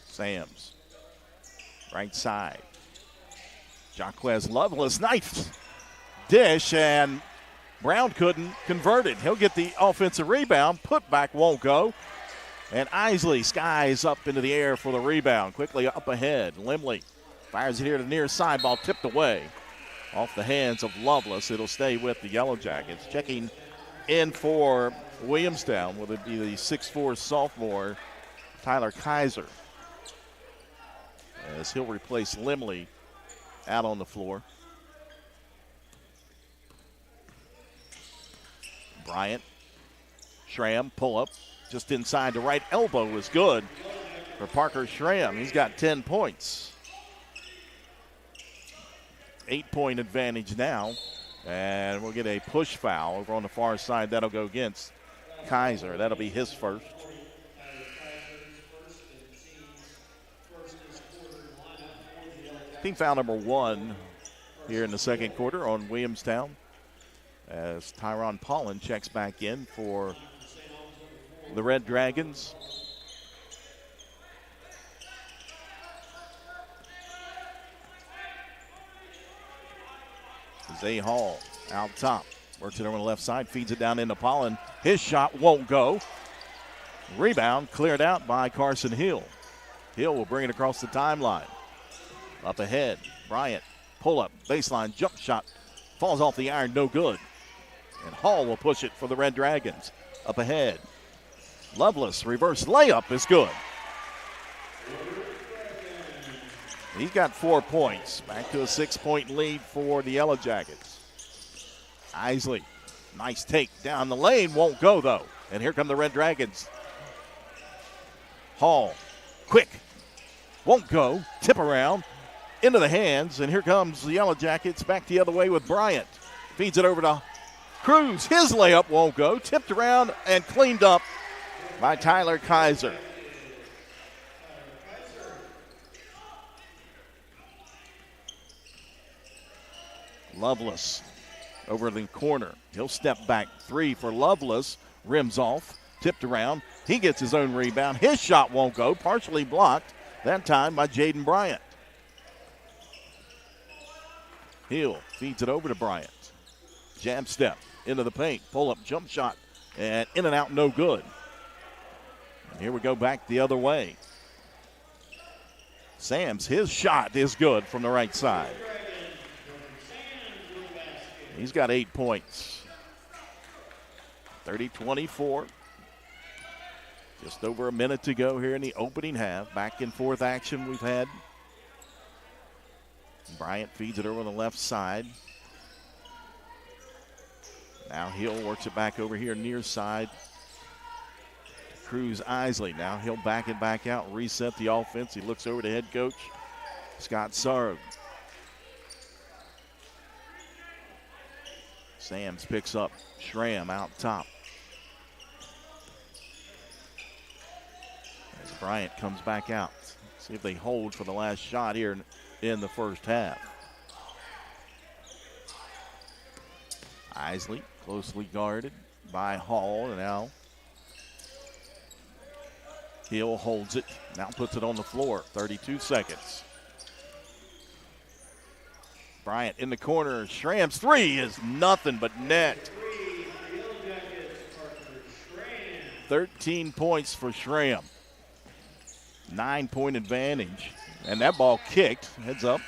Sams, right side. Jaquez Lovelace, nice dish, and Brown couldn't convert it. He'll get the offensive rebound. Put back won't go. And Isley skies up into the air for the rebound. Quickly up ahead. Limley fires it here to the near side. Ball tipped away off the hands of Lovelace. It'll stay with the Yellow Jackets. Checking in for Williamstown will it be the 6'4 sophomore Tyler Kaiser, as he'll replace Limley out on the floor. Bryant, Schramm, pull up, just inside the right elbow is good for Parker Schramm. He's got 10 points. 8-point advantage now, and we'll get a push foul over on the far side. That'll go against Kaiser. That'll be his first. Team foul number 1 here in the second quarter on Williamstown, as Tyron Paulin checks back in for the Red Dragons. Zay Hall out top, works it over on the left side, feeds it down into Paulin. His shot won't go. Rebound cleared out by Carson Hill. Hill will bring it across the timeline. Up ahead, Bryant, pull up, baseline, jump shot, falls off the iron, no good. And Hall will push it for the Red Dragons. Up ahead, Lovelace, reverse layup is good. He's got 4 points, back to a 6-point lead for the Yellow Jackets. Isley, nice take down the lane, won't go though. And here come the Red Dragons. Hall, quick, won't go, tip around. Into the hands, and here comes the Yellow Jackets back the other way with Bryant. Feeds it over to Cruz. His layup won't go. Tipped around and cleaned up by Tyler Kaiser. Lovelace over in the corner. He'll step back 3 for Lovelace. Rims off, tipped around. He gets his own rebound. His shot won't go. Partially blocked that time by Jaden Bryant. Hill feeds it over to Bryant. Jab step into the paint. Pull up jump shot. And in and out, no good. And here we go back the other way. Sams, his shot is good from the right side. He's got 8 points. 30-24. Just over a minute to go here in the opening half. Back and forth action we've had. Bryant feeds it over on the left side. Now Hill works it back over here near side. Cruz Isley. Now he'll back it back out, reset the offense. He looks over to head coach Scott Sarg. Sams picks up Schramm out top. As Bryant comes back out. See if they hold for the last shot here in the first half. Isley closely guarded by Hall, and now Hill holds it, now puts it on the floor. 32 seconds. Bryant in the corner. Schramm's 3 is nothing but net. 13 points for Schramm. 9-point advantage. And that ball kicked. Heads up.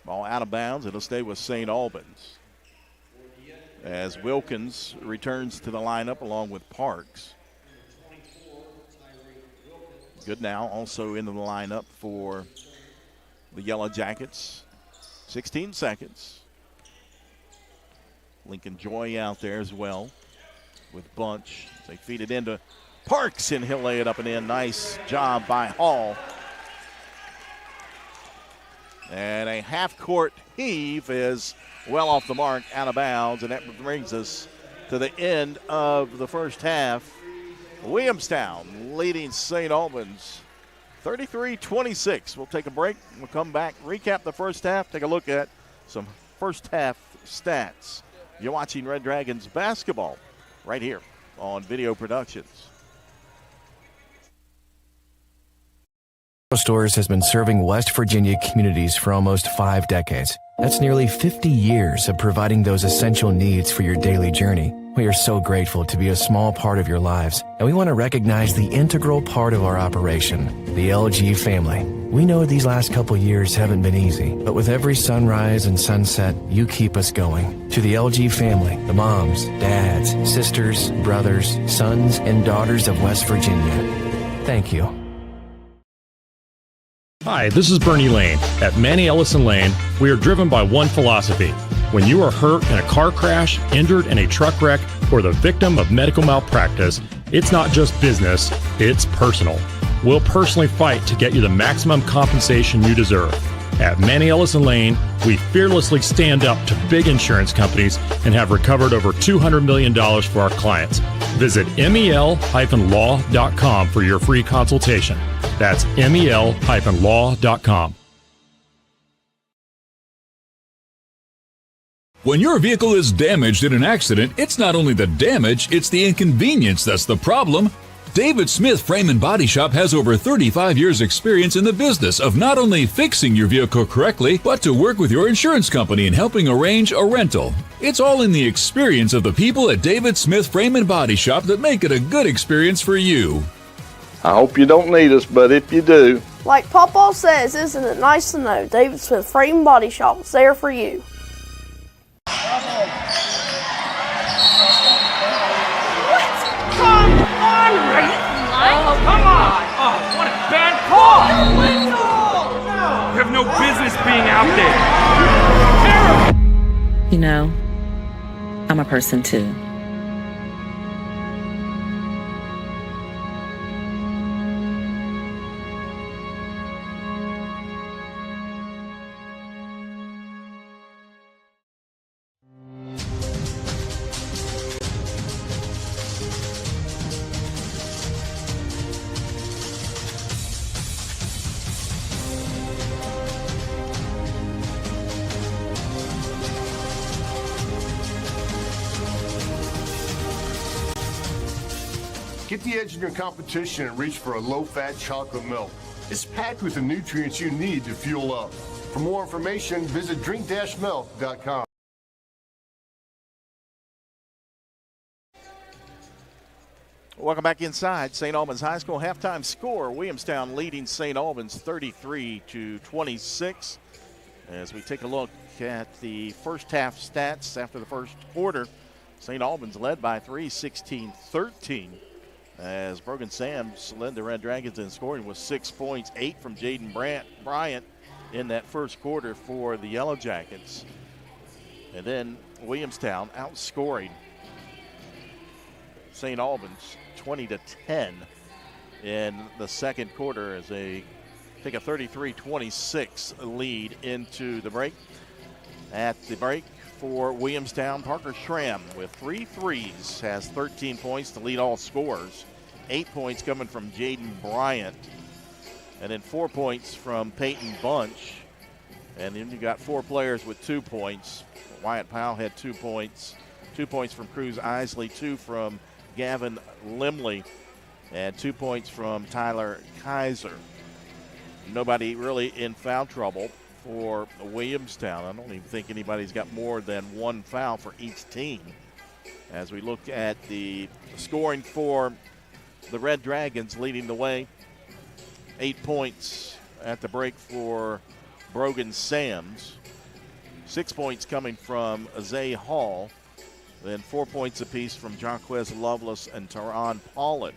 Ball out of bounds. It'll stay with St. Albans. As Wilkins returns to the lineup along with Parks. Good now also into the lineup for the Yellow Jackets. 16 seconds. Lincoln Joy out there as well with Bunch. They feed it into Parks, and he'll lay it up and in. Nice job by Hall. And a half-court heave is well off the mark, out of bounds, and that brings us to the end of the first half. Williamstown leading St. Albans 33-26. We'll take a break. We'll come back, recap the first half, take a look at some first half stats. You're watching Red Dragons basketball right here on Video Productions. Stores has been serving West Virginia communities for almost 5 decades. That's nearly 50 years of providing those essential needs for your daily journey. We are so grateful to be a small part of your lives, and we want to recognize the integral part of our operation, the LG family. We know these last couple years haven't been easy, but with every sunrise and sunset, you keep us going. To the LG family, the moms, dads, sisters, brothers, sons, and daughters of West Virginia, thank you. Hi, this is Bernie Lane. At Manny Ellison Lane, we are driven by one philosophy. When you are hurt in a car crash, injured in a truck wreck, or the victim of medical malpractice, it's not just business, it's personal. We'll personally fight to get you the maximum compensation you deserve. At Manny Ellison Lane, we fearlessly stand up to big insurance companies and have recovered over $200 million for our clients. Visit mel-law.com for your free consultation. That's mel-law.com. When your vehicle is damaged in an accident, it's not only the damage, it's the inconvenience that's the problem. David Smith Frame and Body Shop has over 35 years experience in the business of not only fixing your vehicle correctly, but to work with your insurance company in helping arrange a rental. It's all in the experience of the people at David Smith Frame and Body Shop that make it a good experience for you. I hope you don't need us, but if you do. Like Papa says, isn't it nice to know David Smith Frame and Body Shop is there for you? Come on! Oh, what a bad call! No! You have no business being out there. Terrible! You know, I'm a person too. Get the edge in your competition and reach for a low-fat chocolate milk. It's packed with the nutrients you need to fuel up. For more information, visit drink-milk.com. Welcome back inside St. Albans High School. Halftime score, Williamstown leading St. Albans 33-26. As we take a look at the first half stats after the first quarter, St. Albans led by 3, 16-13. As Brogan Sams led the Red Dragons in scoring with 6 points, 8 from Jaden Bryant in that first quarter for the Yellow Jackets. And then Williamstown outscoring St. Albans 20-10 in the second quarter as they take a 33-26 lead into the break. At the break for Williamstown, Parker Schramm with 3 threes has 13 points to lead all scorers. 8 points coming from Jaden Bryant. And then 4 points from Peyton Bunch. And then you got 4 players with 2 points. Wyatt Powell had 2 points. 2 points from Cruz Isley, 2 from Gavin Limley, and 2 points from Tyler Kaiser. Nobody really in foul trouble for Williamstown. I don't even think anybody's got more than 1 foul for each team. As we look at the scoring for the Red Dragons leading the way. 8 points at the break for Brogan Sams. 6 points coming from Zay Hall. Then 4 points apiece from Jarquez Lovelace and Teron Paulin.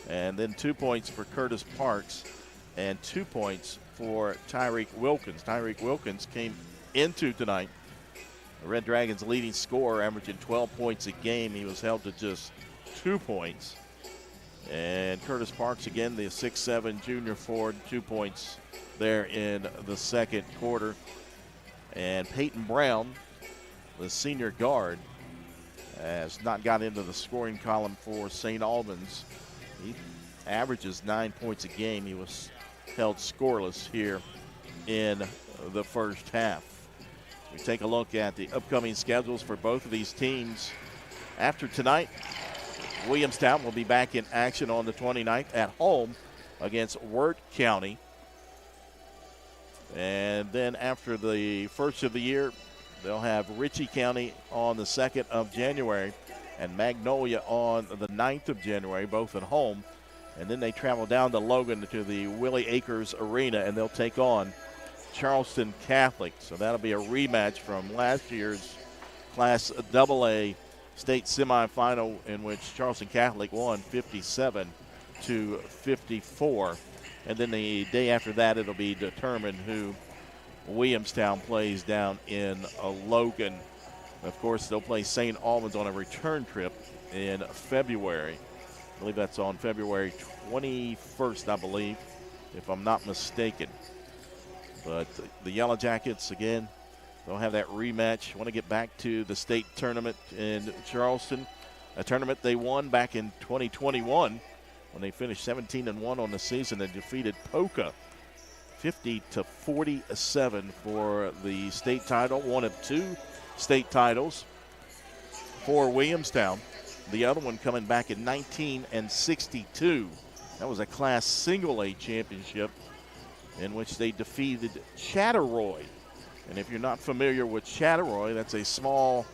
And then 2 points for Curtis Parks and 2 points for Tyreek Wilkins. Tyreek Wilkins came into tonight the Red Dragons' leading scorer, averaging 12 points a game. He was held to just 2 points. And Curtis Parks, again, the 6'7 junior forward, 2 points there in the second quarter. And Peyton Brown, the senior guard, has not got into the scoring column for St. Albans. He averages 9 points a game. He was held scoreless here in the first half. We take a look at the upcoming schedules for both of these teams. After tonight, Williamstown will be back in action on the 29th at home against Wirt County. And then after the first of the year, they'll have Ritchie County on the 2nd of January and Magnolia on the 9th of January, both at home. And then they travel down to Logan to the Willie Acres Arena, and they'll take on Charleston Catholic. So that'll be a rematch from last year's Class AA state semifinal, in which Charleston Catholic won 57-54. And then the day after that, it'll be determined who Williamstown plays down in Logan. Of course, they'll play St. Albans on a return trip in February. I believe that's on February 21st, I believe, if I'm not mistaken. But the Yellow Jackets, again, they'll have that rematch. Want to get back to the state tournament in Charleston, a tournament they won back in 2021 when they finished 17-1 on the season and defeated Poca 50-47 for the state title. One of 2 state titles for Williamstown. The other one coming back in 1962. That was a Class Single A championship in which they defeated Chatteroy. And if you're not familiar with Chatteroy, that's a small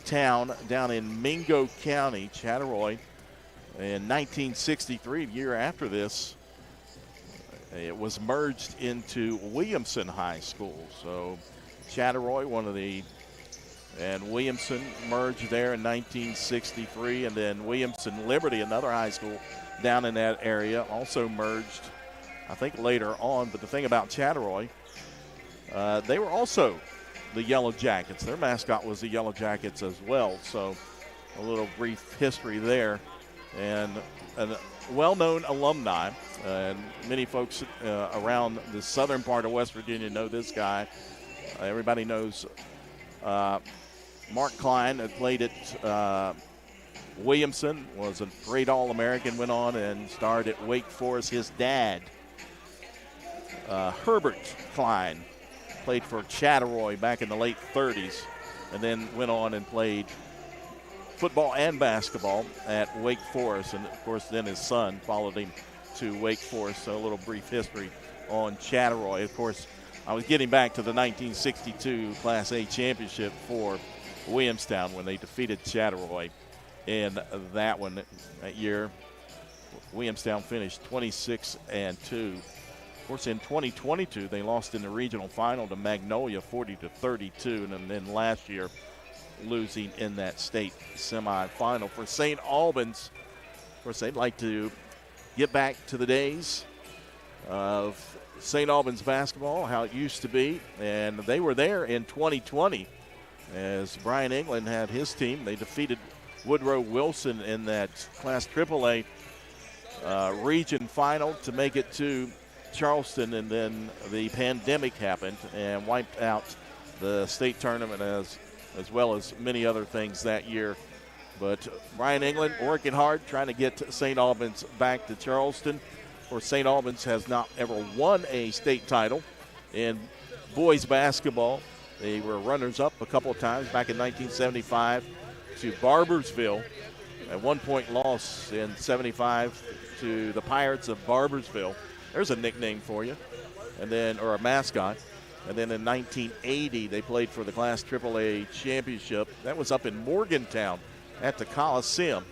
town down in Mingo County, Chatteroy. In 1963, the year after this, it was merged into Williamson High School. So Chatteroy, and Williamson merged there in 1963. And then Williamson Liberty, another high school down in that area, also merged, I think, later on. But the thing about Chatteroy, they were also the Yellow Jackets. Their mascot was the Yellow Jackets as well. So a little brief history there. And a well-known alumni, and many folks around the southern part of West Virginia know this guy. Everybody knows Mark Klein, that played at Williamson, was a great All-American, went on and starred at Wake Forest. His dad, Herbert Klein, played for Chatteroy back in the late 30s, and then went on and played football and basketball at Wake Forest. And, of course, then his son followed him to Wake Forest. So a little brief history on Chatteroy. Of course, I was getting back to the 1962 Class A championship for Williamstown when they defeated Chatteroy in that one. That year, Williamstown finished 26-2. Of course, in 2022, they lost in the regional final to Magnolia 40-32, and then last year losing in that state semifinal. For St. Albans, of course, they'd like to get back to the days of St. Albans basketball, how it used to be, and they were there in 2020 as Brian England had his team. They defeated Woodrow Wilson in that Class AAA region final to make it to Charleston, and then the pandemic happened and wiped out the state tournament as well as many other things that year. But Brian England working hard, trying to get St. Albans back to Charleston. Of course, St. Albans has not ever won a state title in boys basketball. They were runners-up a couple of times back in 1975 to Barbersville. At one point loss in 75 to the Pirates of Barbersville. There's a nickname for you, and then, or a mascot. And then in 1980, they played for the Class AAA championship. That was up in Morgantown at the Coliseum.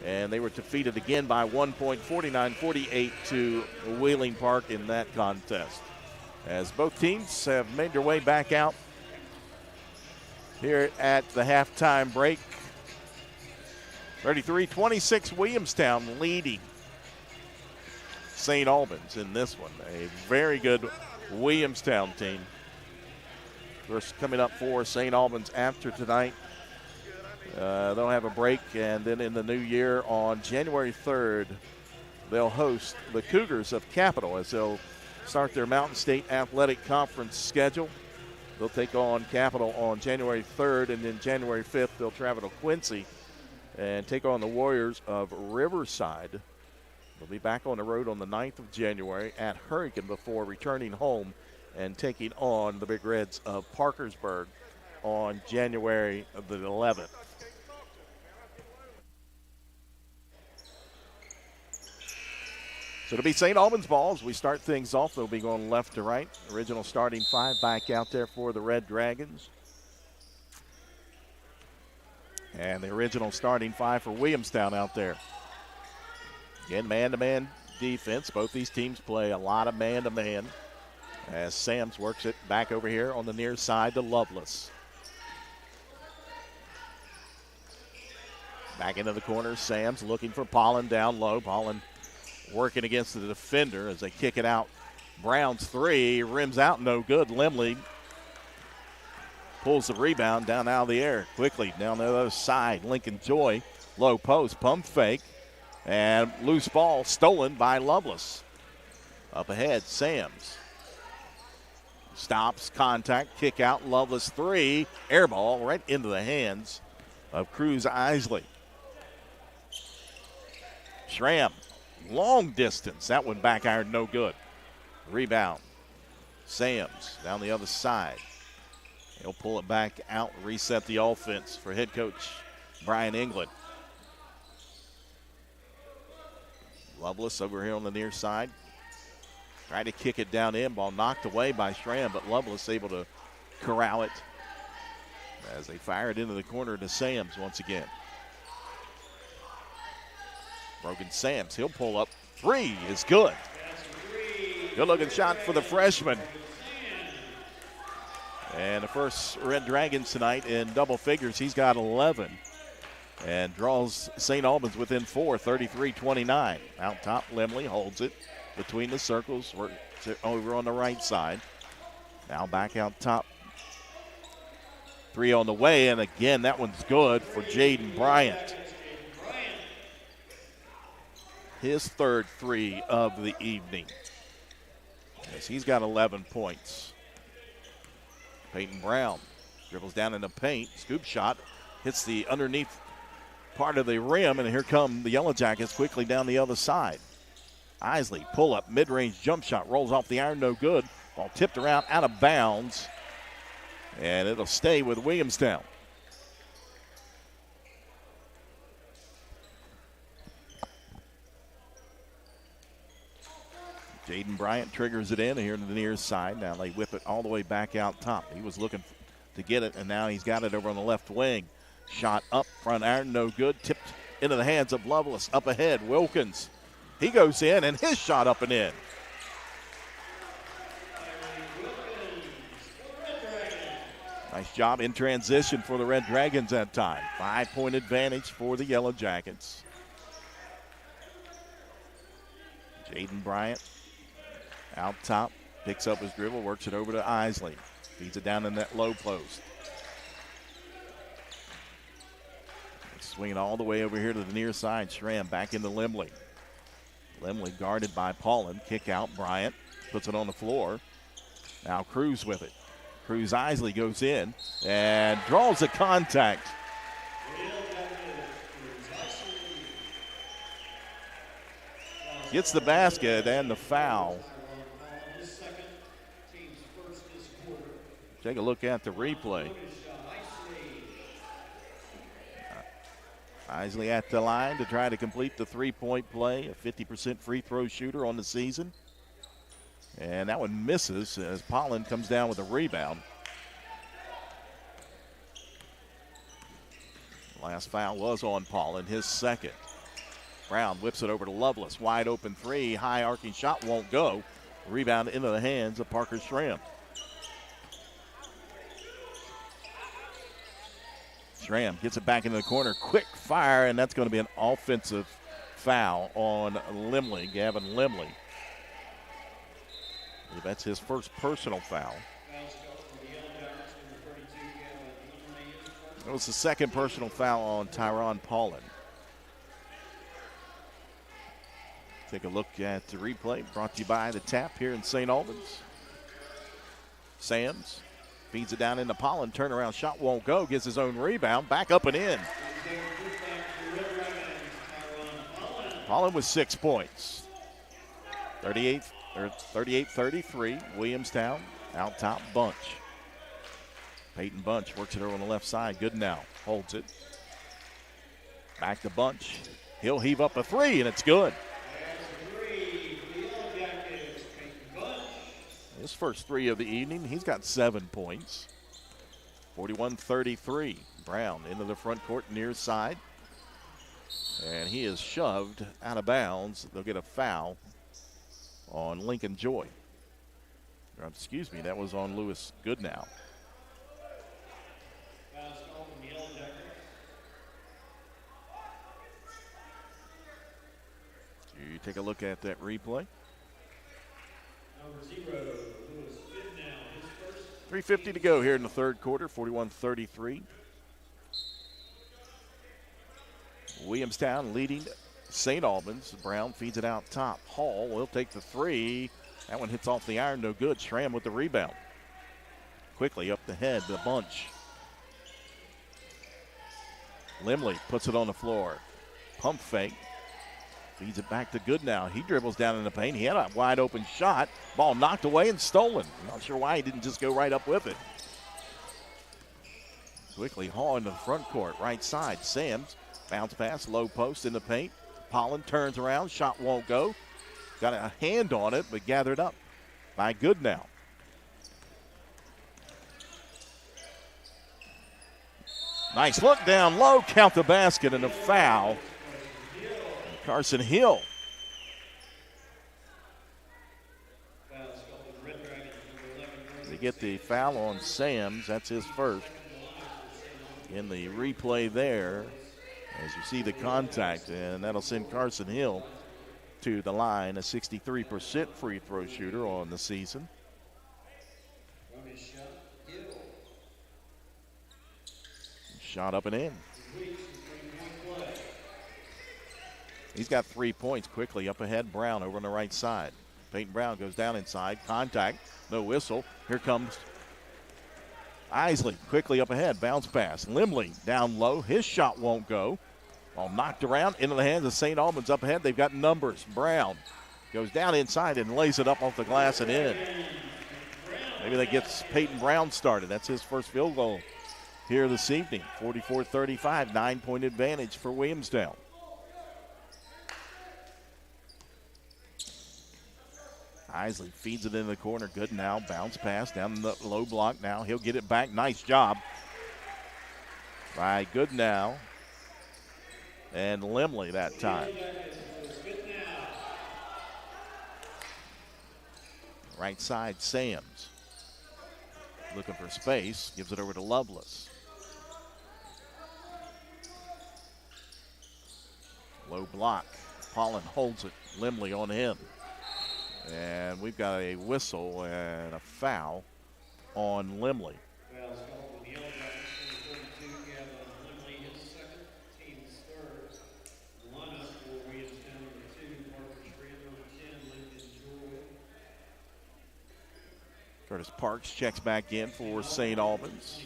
And they were defeated again by 1 point, 49-48 to Wheeling Park in that contest. As both teams have made their way back out here at the halftime break. 33-26, Williamstown leading St. Albans in this one. A very good Williamstown team. First coming up for St. Albans after tonight. They'll have a break, and then in the new year on January 3rd, they'll host the Cougars of Capital as they'll start their Mountain State Athletic Conference schedule. They'll take on Capital on January 3rd, and then January 5th, they'll travel to Quincy and take on the Warriors of Riverside. They'll be back on the road on the 9th of January at Hurricane before returning home and taking on the Big Reds of Parkersburg on January the 11th. So it'll be St. Albans ball as we start things off. They'll be going left to right. Original starting five back out there for the Red Dragons. And the original starting five for Williamstown out there. Again, man-to-man defense. Both these teams play a lot of man-to-man as Sams works it back over here on the near side to Lovelace. Back into the corner, Sams looking for Pollen down low. Pollen working against the defender as they kick it out. Brown's three, rims out, no good. Lemley pulls the rebound down out of the air quickly down the other side. Lincoln Joy, low post, pump fake, and loose ball stolen by Lovelace. Up ahead, Sams stops, contact, kick out. Lovelace three, air ball right into the hands of Cruz Isley. Schramm, long distance. That one back iron, no good. Rebound. Sams down the other side. He'll pull it back out, reset the offense for head coach Brian England. Lovelace over here on the near side. Tried to kick it down in, ball knocked away by Schramm, but Lovelace able to corral it as they fire it into the corner to Sams once again. Brogan Sams, he'll pull up. Three is good. Good looking shot for the freshman. And the first Red Dragons tonight in double figures. He's got 11 and draws St. Albans within 4, 33-29. Out top, Lemley holds it between the circles. We're over on the right side. Now back out top. Three on the way, and again, that one's good for Jaden Bryant. His third three of the evening. Yes, he's got 11 points. Peyton Brown dribbles down in the paint. Scoop shot. Hits the underneath part of the rim, and here come the Yellowjackets quickly down the other side. Isley, pull up, mid-range jump shot. Rolls off the iron, no good. Ball tipped around, out of bounds. And it'll stay with Williamstown. Jaden Bryant triggers it in here to the near side. Now they whip it all the way back out top. He was looking to get it, and now he's got it over on the left wing. Shot up, front iron, no good. Tipped into the hands of Lovelace. Up ahead, Wilkins. He goes in, and his shot up and in. Nice job in transition for the Red Dragons that time. 5-point advantage for the Yellow Jackets. Jaden Bryant out top, picks up his dribble, works it over to Isley. Feeds it down in that low post. Swinging all the way over here to the near side. Schramm back into Lemley. Lemley guarded by Paulin. Kick out, Bryant puts it on the floor. Now Cruz with it. Cruz Isley goes in and draws the contact. Gets the basket and the foul. Take a look at the replay. Isley at the line to try to complete the three-point play, a 50% free throw shooter on the season. And that one misses as Pollen comes down with a rebound. Last foul was on Pollen, his second. Brown whips it over to Lovelace. Wide open three. High arcing shot won't go. Rebound into the hands of Parker Schramm. Schramm gets it back into the corner. Quick fire, and that's going to be an offensive foul on Limley, Gavin Limley. That's his first personal foul. That was the second personal foul on Tyron Paulin. Take a look at the replay brought to you by the Tap here in St. Albans. Sams feeds it down into Paulin. Turnaround shot won't go. Gets his own rebound. Back up and in. Paulin with 6 points. 38-33. Williamstown out top. Bunch. Peyton Bunch works it over on the left side. Good now. Holds it. Back to Bunch. He'll heave up a three, and it's good. His first three of the evening. He's got 7 points. 41-33. Brown into the front court near side. And he is shoved out of bounds. They'll get a foul on Lincoln Joy. Or, excuse me, that was on Lewis Goodnow. You take a look at that replay. Number 0, Lewis Goodnow, his first. 3:50 to go here in the third quarter, 41-33. Williamstown leading St. Albans. Brown feeds it out top. Hall will take the three. That one hits off the iron, no good. Schramm with the rebound. Quickly up the head, the Bunch. Limley puts it on the floor. Pump fake. Feeds it back to Goodnow. He dribbles down in the paint. He had a wide open shot. Ball knocked away and stolen. Not sure why he didn't just go right up with it. Quickly Hall into the front court. Right side. Sams. Bounce pass. Low post in the paint. Paulin turns around. Shot won't go. Got a hand on it, but gathered up by Goodnow. Nice look down low. Count the basket and a foul. Carson Hill. They get the foul on Sams. That's his first. In the replay there, as you see the contact, and that'll send Carson Hill to the line, a 63% free throw shooter on the season. Shot up and in. He's got 3 points. Quickly up ahead, Brown over on the right side. Peyton Brown goes down inside. Contact, no whistle. Here comes Isley quickly up ahead. Bounce pass. Limley down low. His shot won't go. Ball knocked around into the hands of St. Albans up ahead. They've got numbers. Brown goes down inside and lays it up off the glass and in. Maybe that gets Peyton Brown started. That's his first field goal here this evening. 44-35, 9-point advantage for Williamstown. Isley feeds it in the corner. Good now. Bounce pass down the low block now. He'll get it back. Nice job by Goodnow and Limley that time. Right side, Sams. Looking for space. Gives it over to Lovelace. Low block. Paulin holds it. Limley on him. And we've got a whistle and a foul on Limley. Fouls called on the Yellowjackets, number 42, Gavin Limley, his second, team's third. The lineup for Williamstown, number 2, Parker Schramm, number 10, Lincoln Joy. Curtis Parks checks back in for St. Albans.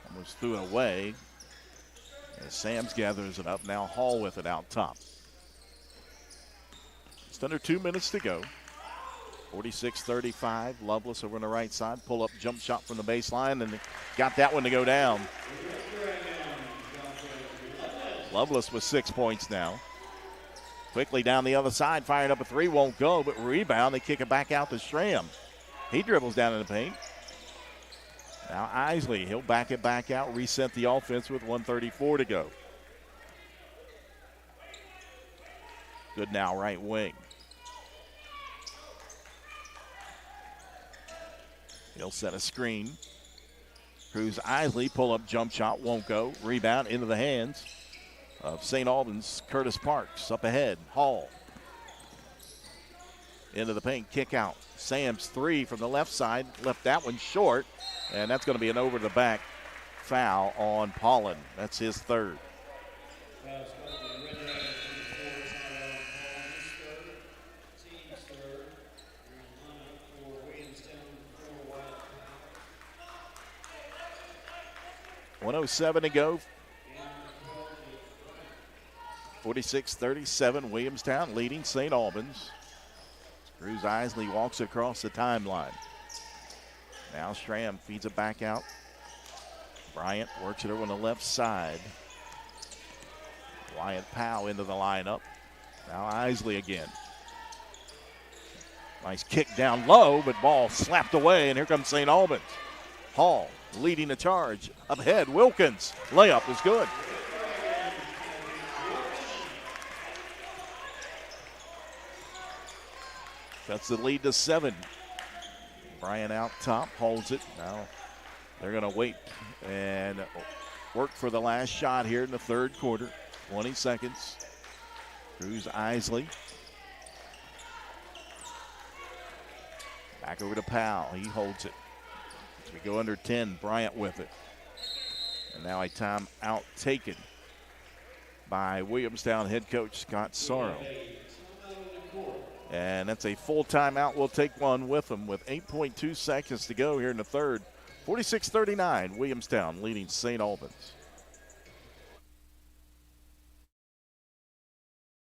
Almost threw it away. As Sams gathers it up. Now Hall with it out top. Just under 2 minutes to go. 46-35. Lovelace over on the right side. Pull up jump shot from the baseline and got that one to go down. Lovelace with 6 points now. Quickly down the other side. Fired up a three. Won't go, but rebound. They kick it back out to Schramm. He dribbles down in the paint. Now Isley, he'll back it back out. Reset the offense with 1:34 to go. Good now, right wing. He'll set a screen. Cruz Isley, pull-up jump shot, won't go. Rebound into the hands of St. Albans' Curtis Parks. Up ahead, Hall. Into the paint, kick out. Sam's three from the left side, left that one short, and that's going to be an over-the-back foul on Paulin. That's his third. .107 to go. 46-37, Williamstown leading St. Albans. Cruz Isley walks across the timeline. Now Schramm feeds it back out. Bryant works it over on the left side. Wyatt Powell into the lineup. Now Isley again. Nice kick down low, but ball slapped away, and here comes St. Albans. Hall leading the charge. Up ahead, Wilkins. Layup is good. That's the lead to 7. Bryant out top, holds it. Now they're going to wait and work for the last shot here in the third quarter. 20 seconds. Cruz Isley. Back over to Powell. He holds it. As we go under 10, Bryant with it. And now a timeout taken by Williamstown head coach Scott Sorrow. And that's a full timeout. We'll take one with them with 8.2 seconds to go here in the third. 46-39, Williamstown leading St. Albans.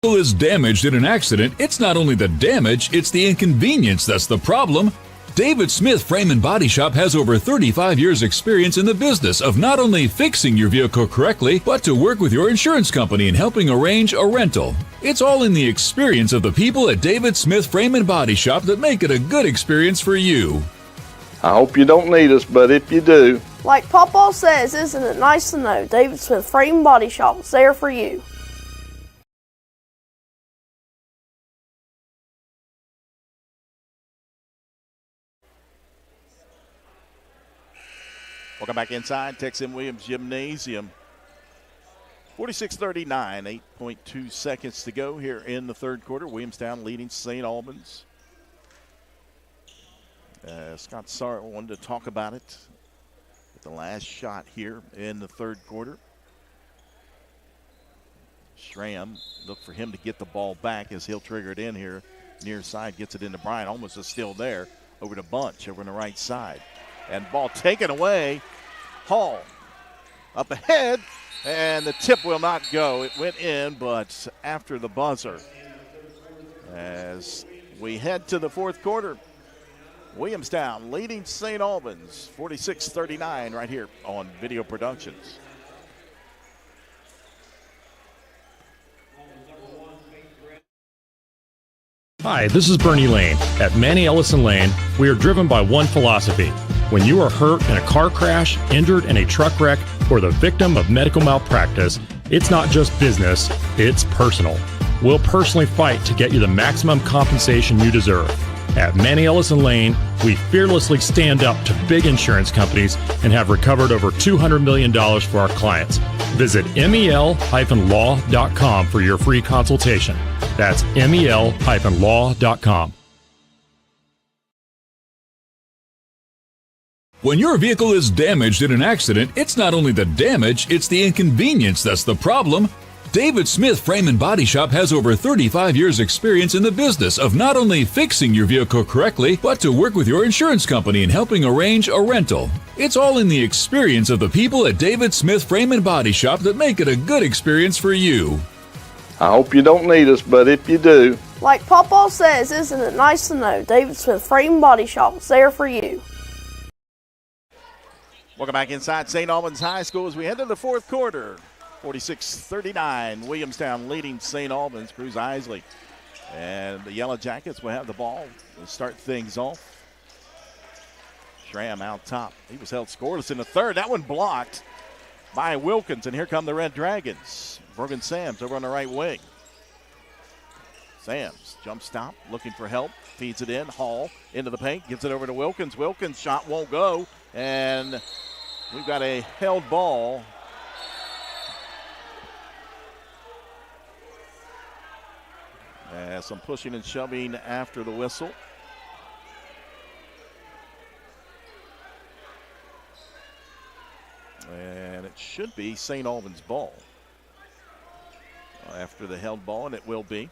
Is damaged in an accident, it's not only the damage, it's the inconvenience that's the problem. David Smith Frame and Body Shop has over 35 years experience in the business of not only fixing your vehicle correctly, but to work with your insurance company in helping arrange a rental. It's all in the experience of the people at David Smith Frame and Body Shop that make it a good experience for you. I hope you don't need us, but if you do. Like Papa says, isn't it nice to know David Smith Frame and Body Shop is there for you? Welcome back inside Texan Williams Gymnasium. 46-39, 8.2 seconds to go here in the third quarter. Williamstown leading St. Albans. Scott Sorrow wanted to talk about it with the last shot here in the third quarter. Schramm, look for him to get the ball back as he'll trigger it in here. Near side gets it into Bryant, almost is still there. Over to Bunch over on the right side. And ball taken away. Hall up ahead, and the tip will not go. It went in, but after the buzzer. As we head to the fourth quarter, Williamstown leading St. Albans 46-39 right here on Video Productions. Hi, this is Bernie Lane. At Manny Ellison Lane, we are driven by one philosophy. When you are hurt in a car crash, injured in a truck wreck, or the victim of medical malpractice, it's not just business, it's personal. We'll personally fight to get you the maximum compensation you deserve. At Manny Ellison Lane, we fearlessly stand up to big insurance companies and have recovered over $200 million for our clients. Visit mel-law.com for your free consultation. That's mel-law.com. When your vehicle is damaged in an accident, it's not only the damage, it's the inconvenience that's the problem. David Smith Frame and Body Shop has over 35 years experience in the business of not only fixing your vehicle correctly, but to work with your insurance company in helping arrange a rental. It's all in the experience of the people at David Smith Frame and Body Shop that make it a good experience for you. I hope you don't need us, but if you do. Like Papa says, isn't it nice to know David Smith Frame and Body Shop is there for you? Welcome back inside St. Albans High School as we head to the fourth quarter. 46-39, Williamstown leading St. Albans. Cruz Isley and the Yellowjackets will have the ball to start things off. Schramm out top. He was held scoreless in the third. That one blocked by Wilkins, and here come the Red Dragons. Brogan Sams over on the right wing. Sam's jump stop, looking for help, feeds it in. Hall into the paint, gives it over to Wilkins. Wilkins' shot won't go, and we've got a held ball. Some pushing and shoving after the whistle. And it should be St. Albans' ball after the held ball, and it will be.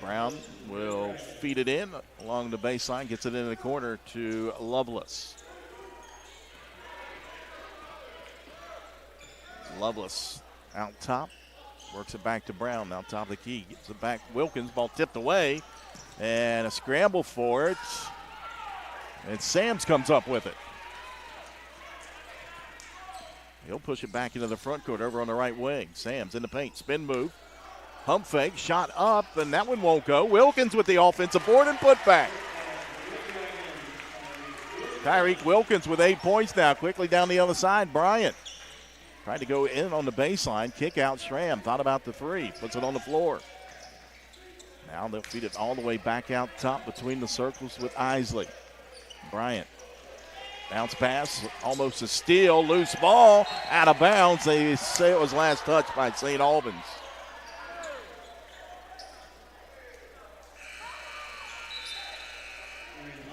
Brown will feed it in along the baseline, gets it in the corner to Lovelace. Lovelace out top, works it back to Brown, out top of the key, gets it back. Wilkins, ball tipped away, and a scramble for it. And Sams comes up with it. He'll push it back into the front court over on the right wing. Sams in the paint, spin move. Pump fake, shot up, and that one won't go. Wilkins with the offensive board and put back. Tyreek Wilkins with 8 points now. Quickly down the other side, Bryant. Tried to go in on the baseline, kick out Schramm. Thought about the three, puts it on the floor. Now they'll feed it all the way back out top between the circles with Isley. Bryant. Bounce pass, almost a steal, loose ball, out of bounds. They say it was last touched by St. Albans.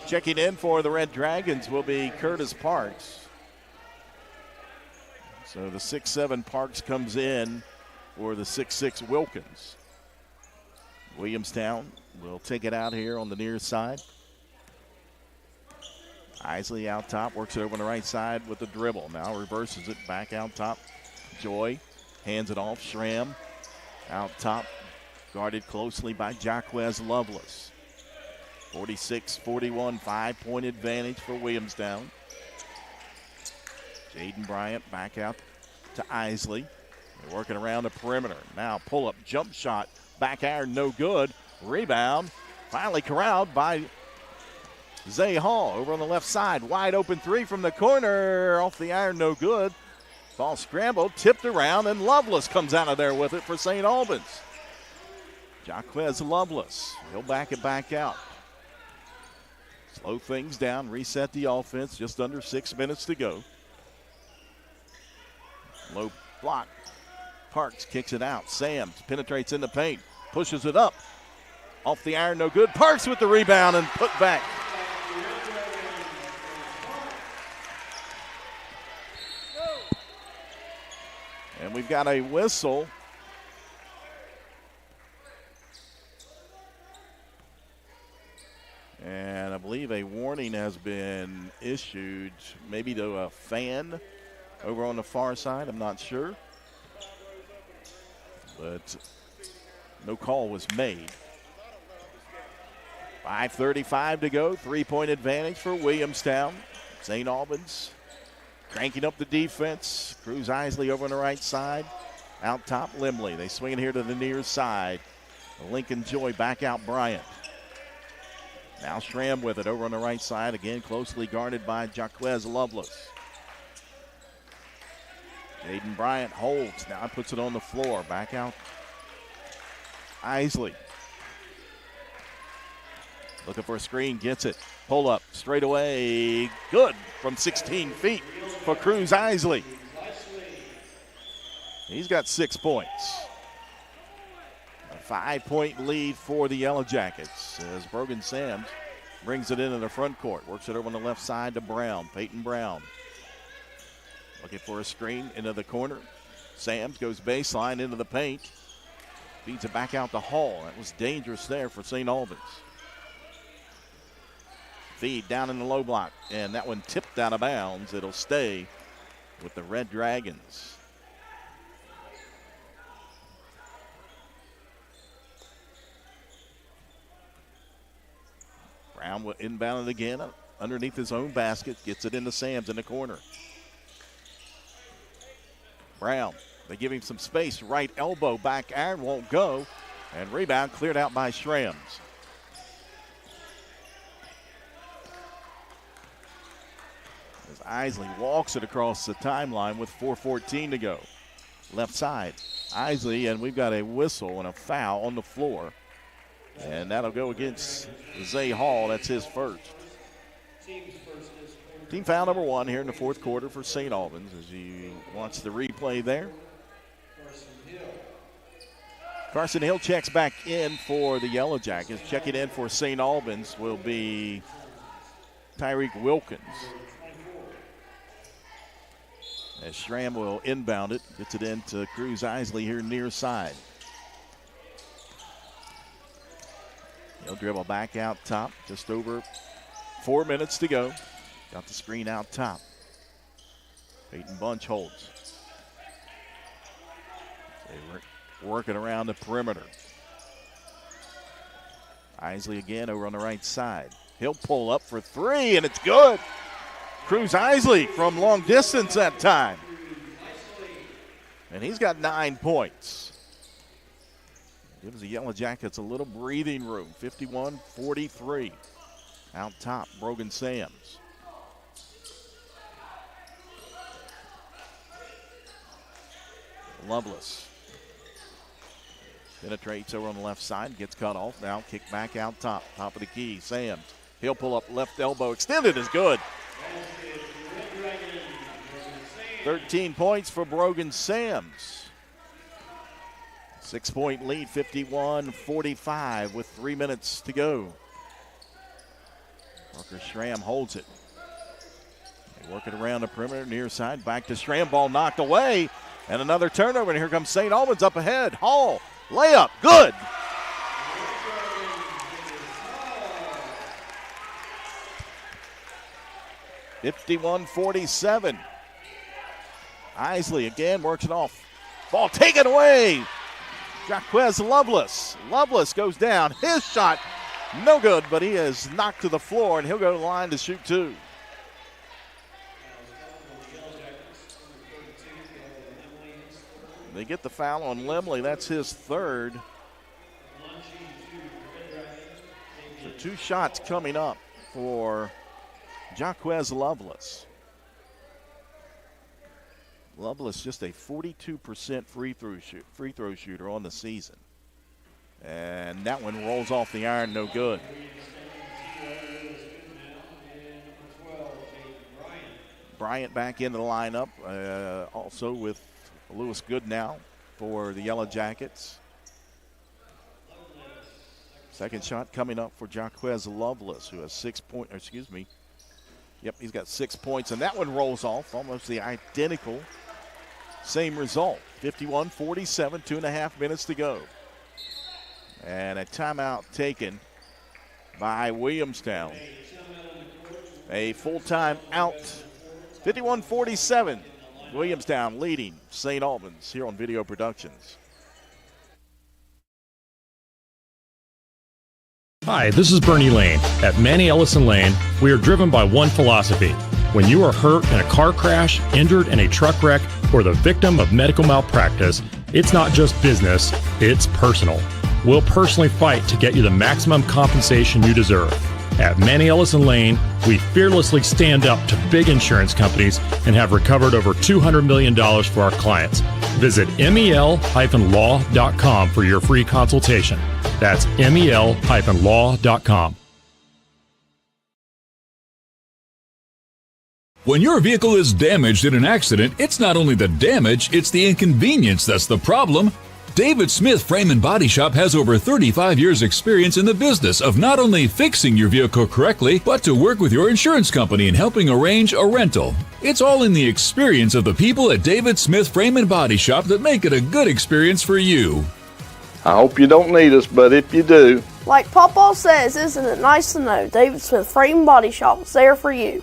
Checking in for the Red Dragons will be Curtis Parks. So the 6'7" Parks comes in for the 6'6" Wilkins. Williamstown will take it out here on the near side. Isley out top, works it over on the right side with the dribble. Now reverses it back out top. Joy hands it off. Schramm out top, guarded closely by Jaquez Lovelace. 46-41, 5-point advantage for Williamstown. Jaden Bryant back out to Isley. They're working around the perimeter. Now pull-up jump shot, back iron, no good. Rebound, finally corralled by Zay Hall over on the left side. Wide open three from the corner, off the iron, no good. Ball scrambled, tipped around, and Lovelace comes out of there with it for St. Albans. Jaquez Lovelace, he'll back it back out. Slow things down, reset the offense, just under 6 minutes to go. Low block. Parks kicks it out. Sams penetrates in the paint, pushes it up. Off the iron, no good. Parks with the rebound and put back. And we've got a whistle. And I believe a warning has been issued, maybe to a fan over on the far side. I'm not sure. But no call was made. 5:35 to go. 3-point advantage for Williamstown. St. Albans cranking up the defense. Cruz Isley over on the right side. Out top, Limley. They swing it here to the near side. Lincoln Joy back out Bryant. Now Schramm with it over on the right side. Again, closely guarded by Jaquez Lovelace. Jaden Bryant holds. Now puts it on the floor. Back out Isley. Looking for a screen, gets it. Pull up, straight away. Good from 16 feet for Cruz Isley. He's got 6 points. A 5-point lead for the Yellowjackets as Brogan Sams brings it into the front court. Works it over on the left side to Brown, Peyton Brown. Looking for a screen into the corner. Sams goes baseline into the paint. Feeds it back out to Hall. That was dangerous there for St. Albans. Feed down in the low block, and that one tipped out of bounds. It'll stay with the Red Dragons. Brown will inbound it again underneath his own basket. Gets it into Sams in the corner. Brown, they give him some space. Right elbow, back iron, won't go. And rebound cleared out by Schramm. As Isley walks it across the timeline with 4:14 to go. Left side, Isley, and we've got a whistle and a foul on the floor. And that'll go against Zay Hall. That's his first. Team foul number 1 here in the fourth quarter for St. Albans as you watch the replay there. Carson Hill checks back in for the Yellow Jackets. Checking in for St. Albans will be Tyreek Wilkins. As Schramm will inbound it, gets it into Cruz Isley here near side. He'll dribble back out top, just over 4 minutes to go. Got the screen out top. Peyton Bunch holds. They're working around the perimeter. Isley again over on the right side. He'll pull up for 3, and it's good. Cruz Isley from long distance that time. And he's got 9 points. Gives the Yellow Jackets a little breathing room. 51-43. Out top, Brogan Sams. Loveless penetrates over on the left side, gets cut off. Now kick back out top of the key. Sams. He'll pull up left elbow. Extended is good. 13 points for Brogan Sams. 6-point lead, 51-45 with 3 minutes to go. Parker Schramm holds it. They work it around the perimeter, near side. Back to Schramm, ball knocked away. And another turnover, and here comes St. Albans up ahead. Hall, layup, good. (51-47). Isley again works it off. Ball taken away. Jaquez Loveless. Loveless goes down. His shot, no good, but he is knocked to the floor, and he'll go to the line to shoot 2. They get the foul on Lemley. That's his third. So 2 shots coming up for Jaquez Loveless. Loveless just a 42% free throw shooter on the season. And that one rolls off the iron, no good. Bryant back into the lineup, also with Lewis Goodnow for the Yellow Jackets. Second shot coming up for Jaquez Loveless, who has 6 points. Excuse me. Yep, he's got 6 points, and that one rolls off. Almost the identical same result. 51-47, 2.5 minutes to go. And a timeout taken by Williamstown. A full-time out. 51-47. Williamstown leading St. Albans here on Video Productions. Hi, this is Bernie Lane. At Manny Ellison Lane, we are driven by one philosophy. When you are hurt in a car crash, injured in a truck wreck, or the victim of medical malpractice, it's not just business, it's personal. We'll personally fight to get you the maximum compensation you deserve. At Manny Ellison Lane, we fearlessly stand up to big insurance companies and have recovered over $200 million for our clients. Visit mel-law.com for your free consultation. That's mel-law.com. When your vehicle is damaged in an accident, it's not only the damage, it's the inconvenience that's the problem. David Smith Frame and Body Shop has over 35 years experience in the business of not only fixing your vehicle correctly, but to work with your insurance company in helping arrange a rental. It's all in the experience of the people at David Smith Frame and Body Shop that make it a good experience for you. I hope you don't need us, but if you do. Like Papa says, isn't it nice to know David Smith Frame and Body Shop is there for you?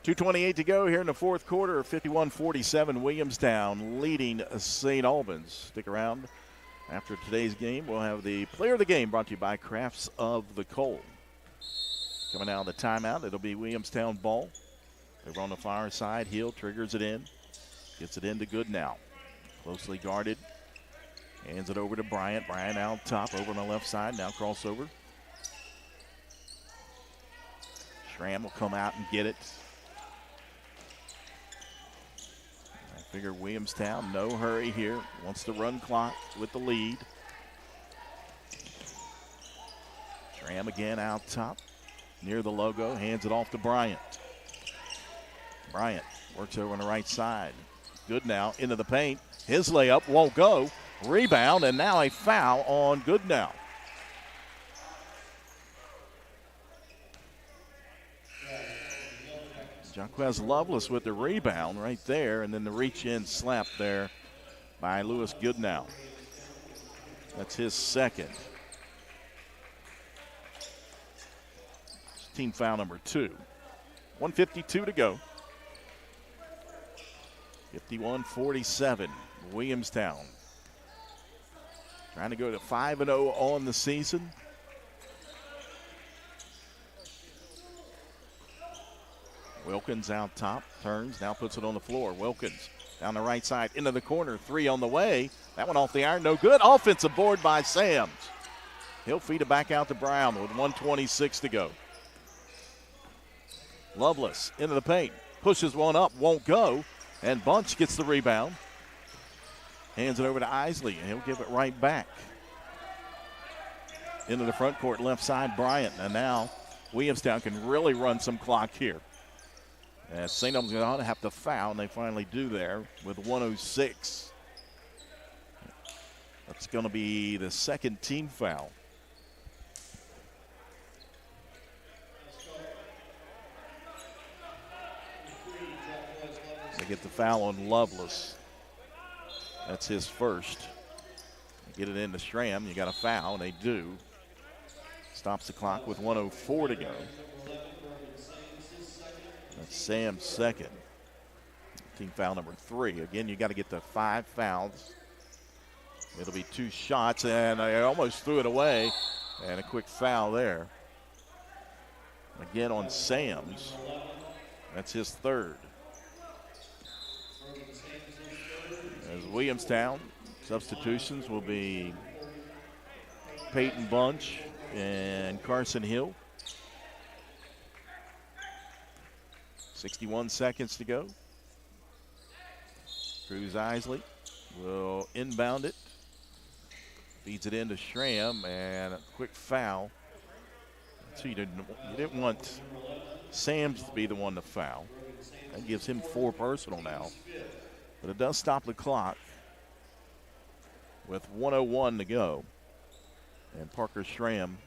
2:28 to go here in the fourth quarter. 51-47, Williamstown leading St. Albans. Stick around. After today's game, we'll have the player of the game brought to you by Crafts of the Coal. Coming out of the timeout, it'll be Williamstown ball. Over on the far side, Hill triggers it in. Gets it into Goodnow. Closely guarded. Hands it over to Bryant. Bryant out top, over on the left side. Now crossover. Schramm will come out and get it. Figure Williamstown, no hurry here. Wants to run clock with the lead. Schramm again out top, near the logo, hands it off to Bryant. Bryant works over on the right side. Good now, into the paint. His layup won't go. Rebound, and now a foul on Good now. Jaquez Lovelace with the rebound right there, and then the reach-in slap there by Lewis Goodnow. That's his second. Team foul number 2. 1:52 to go. 51-47, Williamstown. Trying to go to 5-0 on the season. Wilkins out top, turns, now puts it on the floor. Wilkins down the right side, into the corner, 3 on the way. That one off the iron, no good. Offensive board by Sams. He'll feed it back out to Brown with 1:26 to go. Lovelace into the paint, pushes one up, won't go, and Bunch gets the rebound. Hands it over to Isley, and he'll give it right back. Into the front court, left side, Bryant, and now Williamstown can really run some clock here. As St. Albans going to have to foul, and they finally do there with 1:06. That's going to be the second team foul. They get the foul on Lovelace. That's his first. Get it into Schramm. You got a foul, and they do. Stops the clock with 1:04 to go. That's Sam's second. Team foul number 3. Again, you got to get to 5 fouls. It'll be 2 shots, and I almost threw it away. And a quick foul there. Again on Sam's. That's his third. As Williamstown, substitutions will be Peyton Bunch and Carson Hill. 61 seconds to go. Cruz Isley will inbound it. Feeds it into Schramm, and a quick foul. So you didn't want Sams to be the one to foul. That gives him 4 personal now. But it does stop the clock with 1:01 to go. And Parker Schramm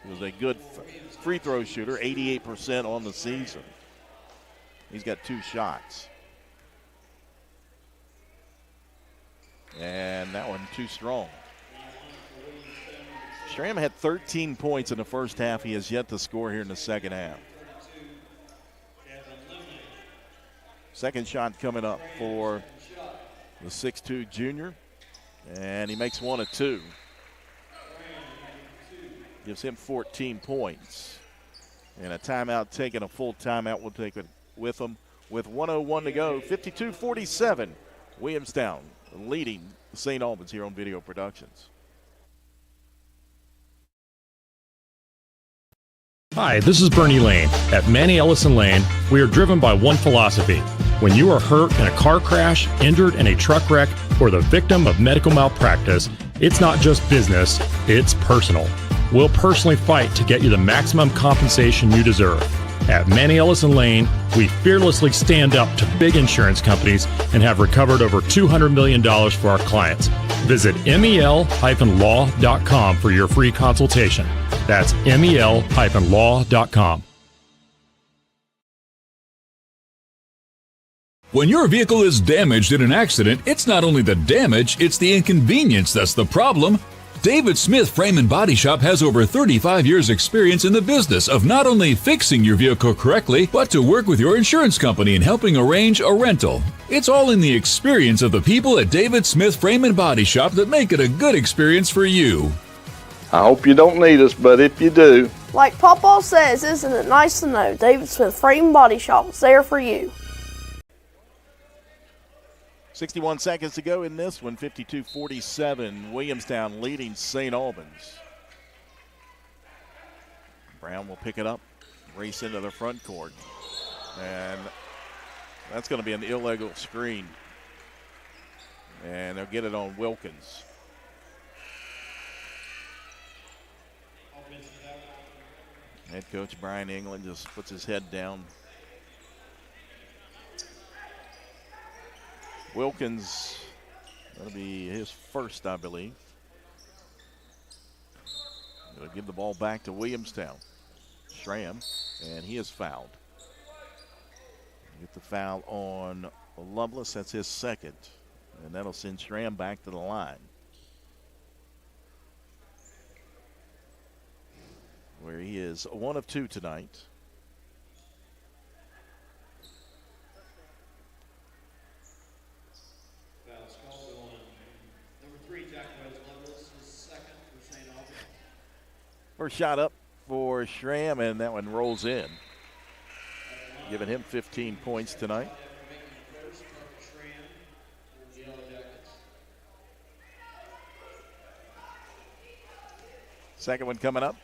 was a good free throw shooter, 88% on the season. He's got 2 shots. And that one too strong. Schramm had 13 points in the first half. He has yet to score here in the second half. Second shot coming up for the 6'2 junior. And he makes 1 of 2. Gives him 14 points. And a timeout taken, a full timeout will take it with him with 1:01 to go. 52-47, Williamstown leading St. Albans here on Video Productions. Hi, this is Bernie Lane. At Manny Ellison Lane, we are driven by one philosophy. When you are hurt in a car crash, injured in a truck wreck, or the victim of medical malpractice, it's not just business, it's personal. We'll personally fight to get you the maximum compensation you deserve. At Manny Ellison Lane, we fearlessly stand up to big insurance companies and have recovered over $200 million for our clients. Visit mel-law.com for your free consultation. That's mel-law.com. When your vehicle is damaged in an accident, it's not only the damage, it's the inconvenience that's the problem. David Smith Frame and Body Shop has over 35 years experience in the business of not only fixing your vehicle correctly, but to work with your insurance company in helping arrange a rental. It's all in the experience of the people at David Smith Frame and Body Shop that make it a good experience for you. I hope you don't need us, but if you do. Like Papa says, isn't it nice to know David Smith Frame and Body Shop is there for you? 61 seconds to go in this one, 52-47, Williamstown leading St. Albans. Brown will pick it up, race into the front court, and that's going to be an illegal screen. And they'll get it on Wilkins. Head coach Brian England just puts his head down. Wilkins, that'll be his first, I believe. They'll give the ball back to Williamstown. Schramm, and he is fouled. Get the foul on Lovelace, that's his second. And that'll send Schramm back to the line, where he is 1 of 2 tonight. Foul's called on number 3, Jack Lovelace, his second for St. Albans. First shot up for Schramm, and that one rolls in, giving him 15 points tonight. Second one coming up.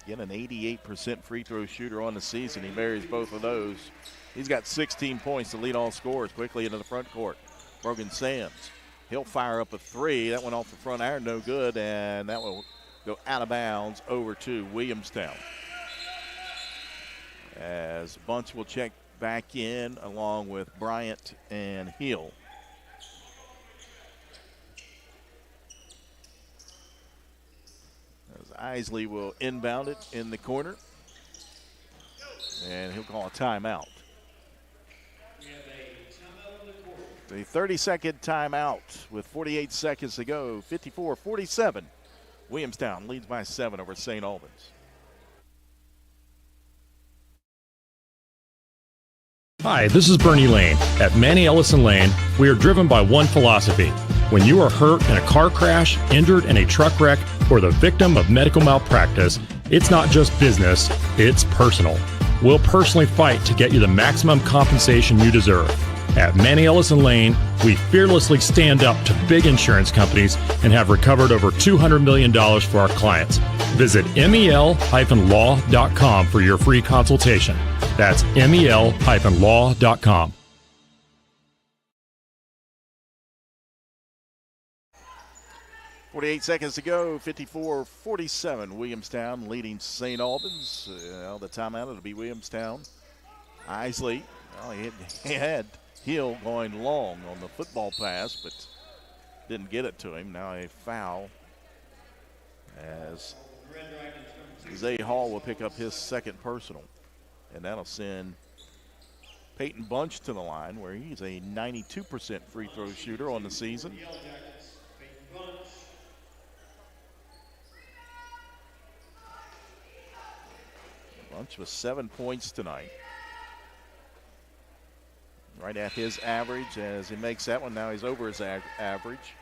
Again, an 88% free throw shooter on the season. He marries both of those. He's got 16 points to lead all scorers quickly into the front court. Brogan Sands, he'll fire up a 3. That went off the front iron, no good, and that will go out of bounds over to Williamstown. As Bunch will check back in along with Bryant and Hill. As Isley will inbound it in the corner, and he'll call a timeout. The 30-second timeout with 48 seconds to go, 54-47. Williamstown leads by 7 over St. Albans. Hi, this is Bernie Lane. At Manny Ellison Lane, we are driven by one philosophy. When you are hurt in a car crash, injured in a truck wreck, or the victim of medical malpractice, it's not just business, it's personal. We'll personally fight to get you the maximum compensation you deserve. At Manny Ellison Lane, we fearlessly stand up to big insurance companies and have recovered over $200 million for our clients. Visit mel-law.com for your free consultation. That's mel-law.com. .48 seconds to go, 54-47. Williamstown leading St. Albans. The timeout, it'll be Williamstown. Isley, well, he had Hill going long on the football pass, but didn't get it to him. Now a foul as Zay Hall will pick up his second personal. And that'll send Peyton Bunch to the line, where he's a 92% free throw shooter on the season. Bunch with 7 points tonight. Right at his average as he makes that one. Now he's over his average.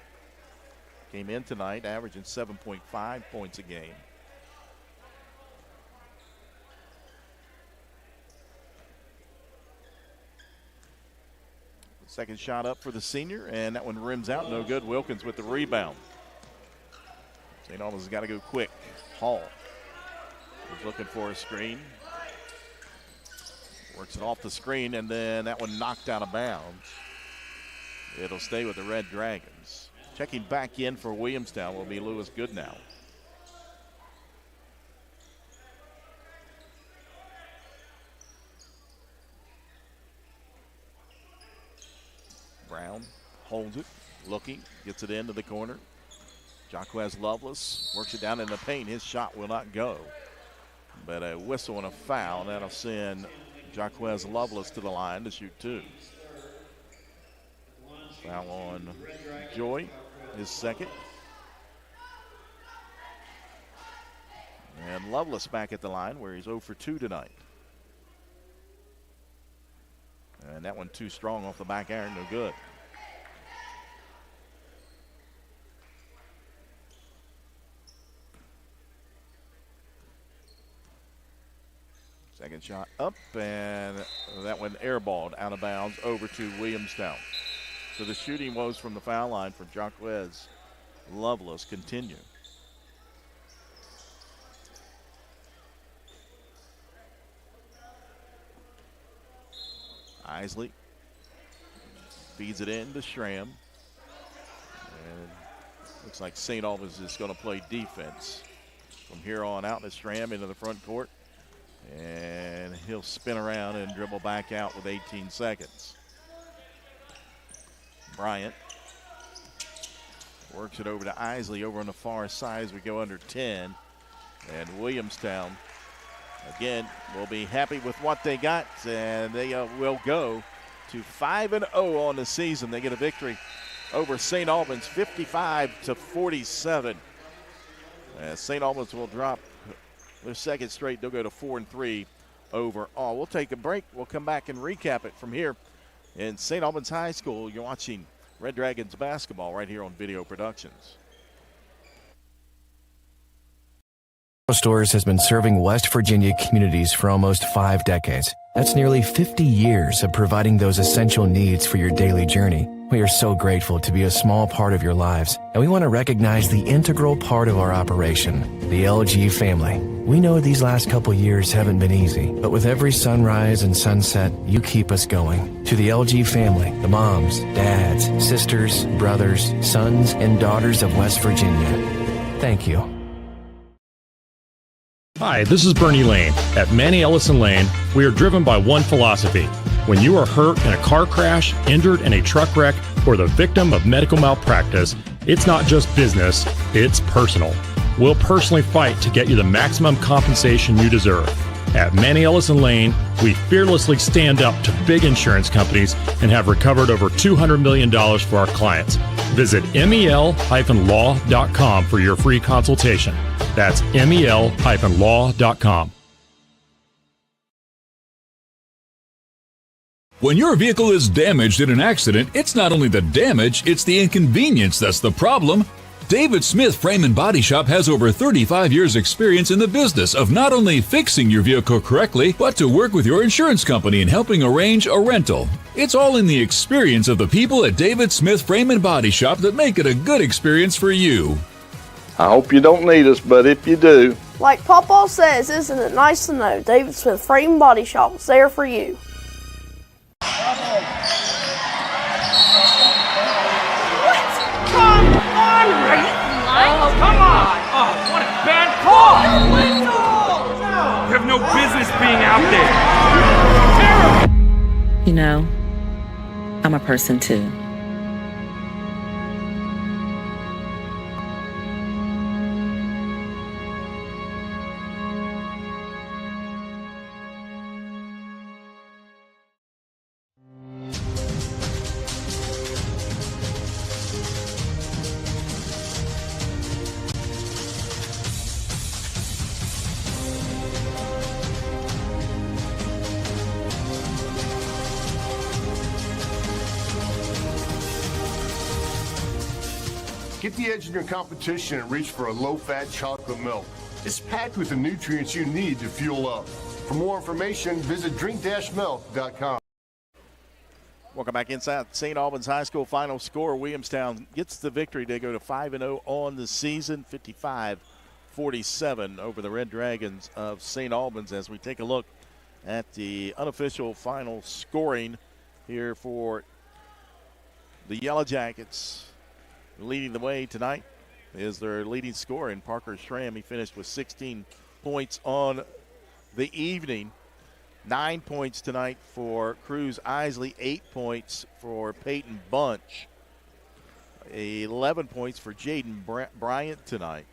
Came in tonight averaging 7.5 points a game. Second shot up for the senior, and that one rims out, no good. Wilkins with the rebound. St. Albans has got to go quick. Hall is looking for a screen. Works it off the screen, and then that one knocked out of bounds. It'll stay with the Red Dragons. Checking back in for Williamstown will be Lewis Goodnow. Brown holds it, looking, gets it into the corner. Jaquez Lovelace works it down in the paint. His shot will not go. But a whistle and a foul, and that'll send Jaquez Lovelace to the line to shoot 2. Foul on Joy, his second. And Lovelace back at the line where he's 0 for 2 tonight. And that one too strong off the back iron, no good. Second shot up, and that one airballed out of bounds over to Williamstown. So the shooting woes from the foul line for Jaquez Lovelace continue. Isley Feeds it in to Schramm. And looks like St. Albans is going to play defense from here on out. To Schramm into the front court. And he'll spin around and dribble back out with 18 seconds. Bryant works it over to Isley over on the far side as we go under 10. And Williamstown, again, will be happy with what they got, and they will go to 5-0 on the season. They get a victory over St. Albans, 55-47. St. Albans will drop their second straight. They'll go to 4-3 overall. We'll take a break. We'll come back and recap it from here in St. Albans High School. You're watching Red Dragons basketball right here on Video Productions. Stores has been serving West Virginia communities for almost 5 decades. That's nearly 50 years of providing those essential needs for your daily journey. We are so grateful to be a small part of your lives, and we want to recognize the integral part of our operation, the LG family. We know these last couple years haven't been easy, but with every sunrise and sunset, you keep us going. To the LG family, the moms, dads, sisters, brothers, sons, and daughters of West Virginia, thank you. Hi, this is Bernie Lane. At Manny Ellison Lane, we are driven by one philosophy. When you are hurt in a car crash, injured in a truck wreck, or the victim of medical malpractice, it's not just business, it's personal. We'll personally fight to get you the maximum compensation you deserve. At Manny Ellison Lane, we fearlessly stand up to big insurance companies and have recovered over $200 million for our clients. Visit mel-law.com for your free consultation. That's mel-law.com. When your vehicle is damaged in an accident, it's not only the damage, it's the inconvenience that's the problem. David Smith Frame and Body Shop has over 35 years experience in the business of not only fixing your vehicle correctly, but to work with your insurance company in helping arrange a rental. It's all in the experience of the people at David Smith Frame and Body Shop that make it a good experience for you. I hope you don't need us, but if you do. Like Papa says, isn't it nice to know David Smith Frame and Body Shop is there for you? Oh, come on! Oh, what a bad call! You have no business being out there. Terrible! You know, I'm a person too. Get the edge in your competition and reach for a low-fat chocolate milk. It's packed with the nutrients you need to fuel up. For more information, visit drink-milk.com. Welcome back inside St. Albans High School. Final score, Williamstown gets the victory. They go to 5-0 on the season, 55-47 over the Red Dragons of St. Albans. As we take a look at the unofficial final scoring here for the Yellowjackets. Leading the way tonight is their leading scorer in Parker Schramm. He finished with 16 points on the evening. 9 points tonight for Cruz Isley, 8 points for Peyton Bunch, 11 points for Jaden Bryant tonight,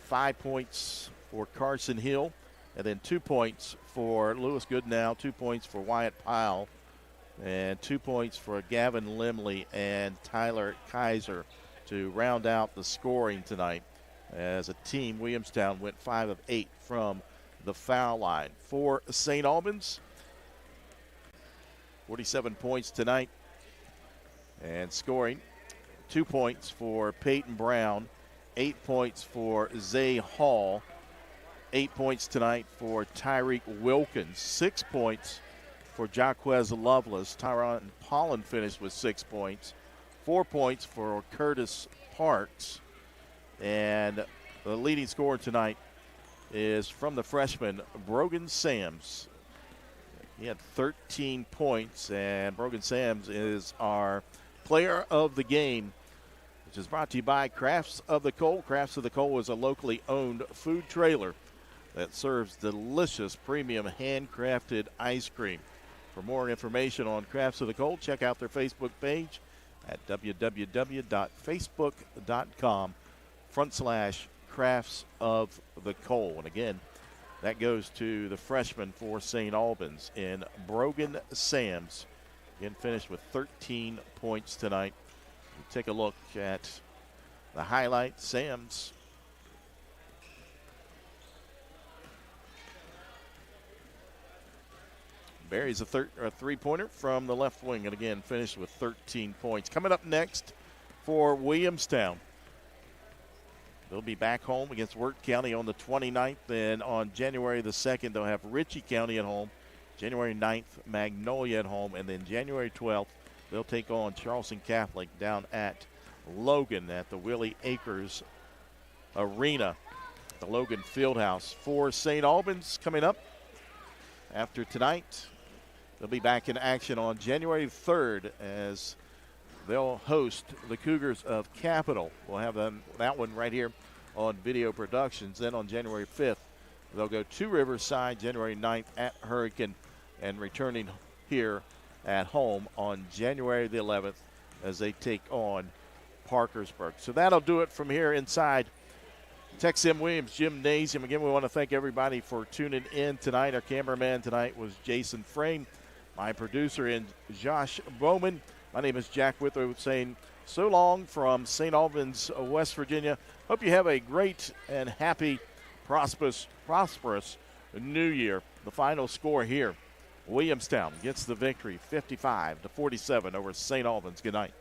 5 points for Carson Hill, and then 2 points for Lewis Goodnow, 2 points for Wyatt Pyle, and 2 points for Gavin Limley and Tyler Kaiser to round out the scoring tonight. As a team, Williamstown went 5 of 8 from the foul line. For St. Albans, 47 points tonight. And scoring, 2 points for Peyton Brown, 8 points for Zay Hall, 8 points tonight for Tyreek Wilkins, 6 points for Jaquez Lovelace. Tyron Pollen finished with 6 points. 4 points for Curtis Parks. And the leading scorer tonight is from the freshman, Brogan Sams. He had 13 points, and Brogan Sams is our player of the game, which is brought to you by Crafts of the Coal. Crafts of the Coal is a locally owned food trailer that serves delicious premium handcrafted ice cream. For more information on Crafts of the Coal, check out their Facebook page at www.facebook.com/Crafts of the Coal. And again, that goes to the freshman for St. Albans in Brogan Sams. Again, finished with 13 points tonight. We'll take a look at the highlights. Sams buries a three-pointer from the left wing, and again finished with 13 points. Coming up next for Williamstown, they'll be back home against Wirt County on the 29th. Then on January the 2nd, they'll have Ritchie County at home. January 9th, Magnolia at home. And then January 12th, they'll take on Charleston Catholic down at Logan at the Willie Acres Arena, the Logan Fieldhouse. For St. Albans coming up after tonight, they'll be back in action on January 3rd as they'll host the Cougars of Capital. We'll have that one right here on Video Productions. Then on January 5th, they'll go to Riverside. January 9th at Hurricane, and returning here at home on January the 11th as they take on Parkersburg. So that'll do it from here inside Tex M. Williams Gymnasium. Again, we want to thank everybody for tuning in tonight. Our cameraman tonight was Jason Frame. My producer is Josh Bowman. My name is Jack Withrow saying so long from St. Albans, West Virginia. Hope you have a great and happy, prosperous new year. The final score here, Williamstown gets the victory 55-47 over St. Albans. Good night.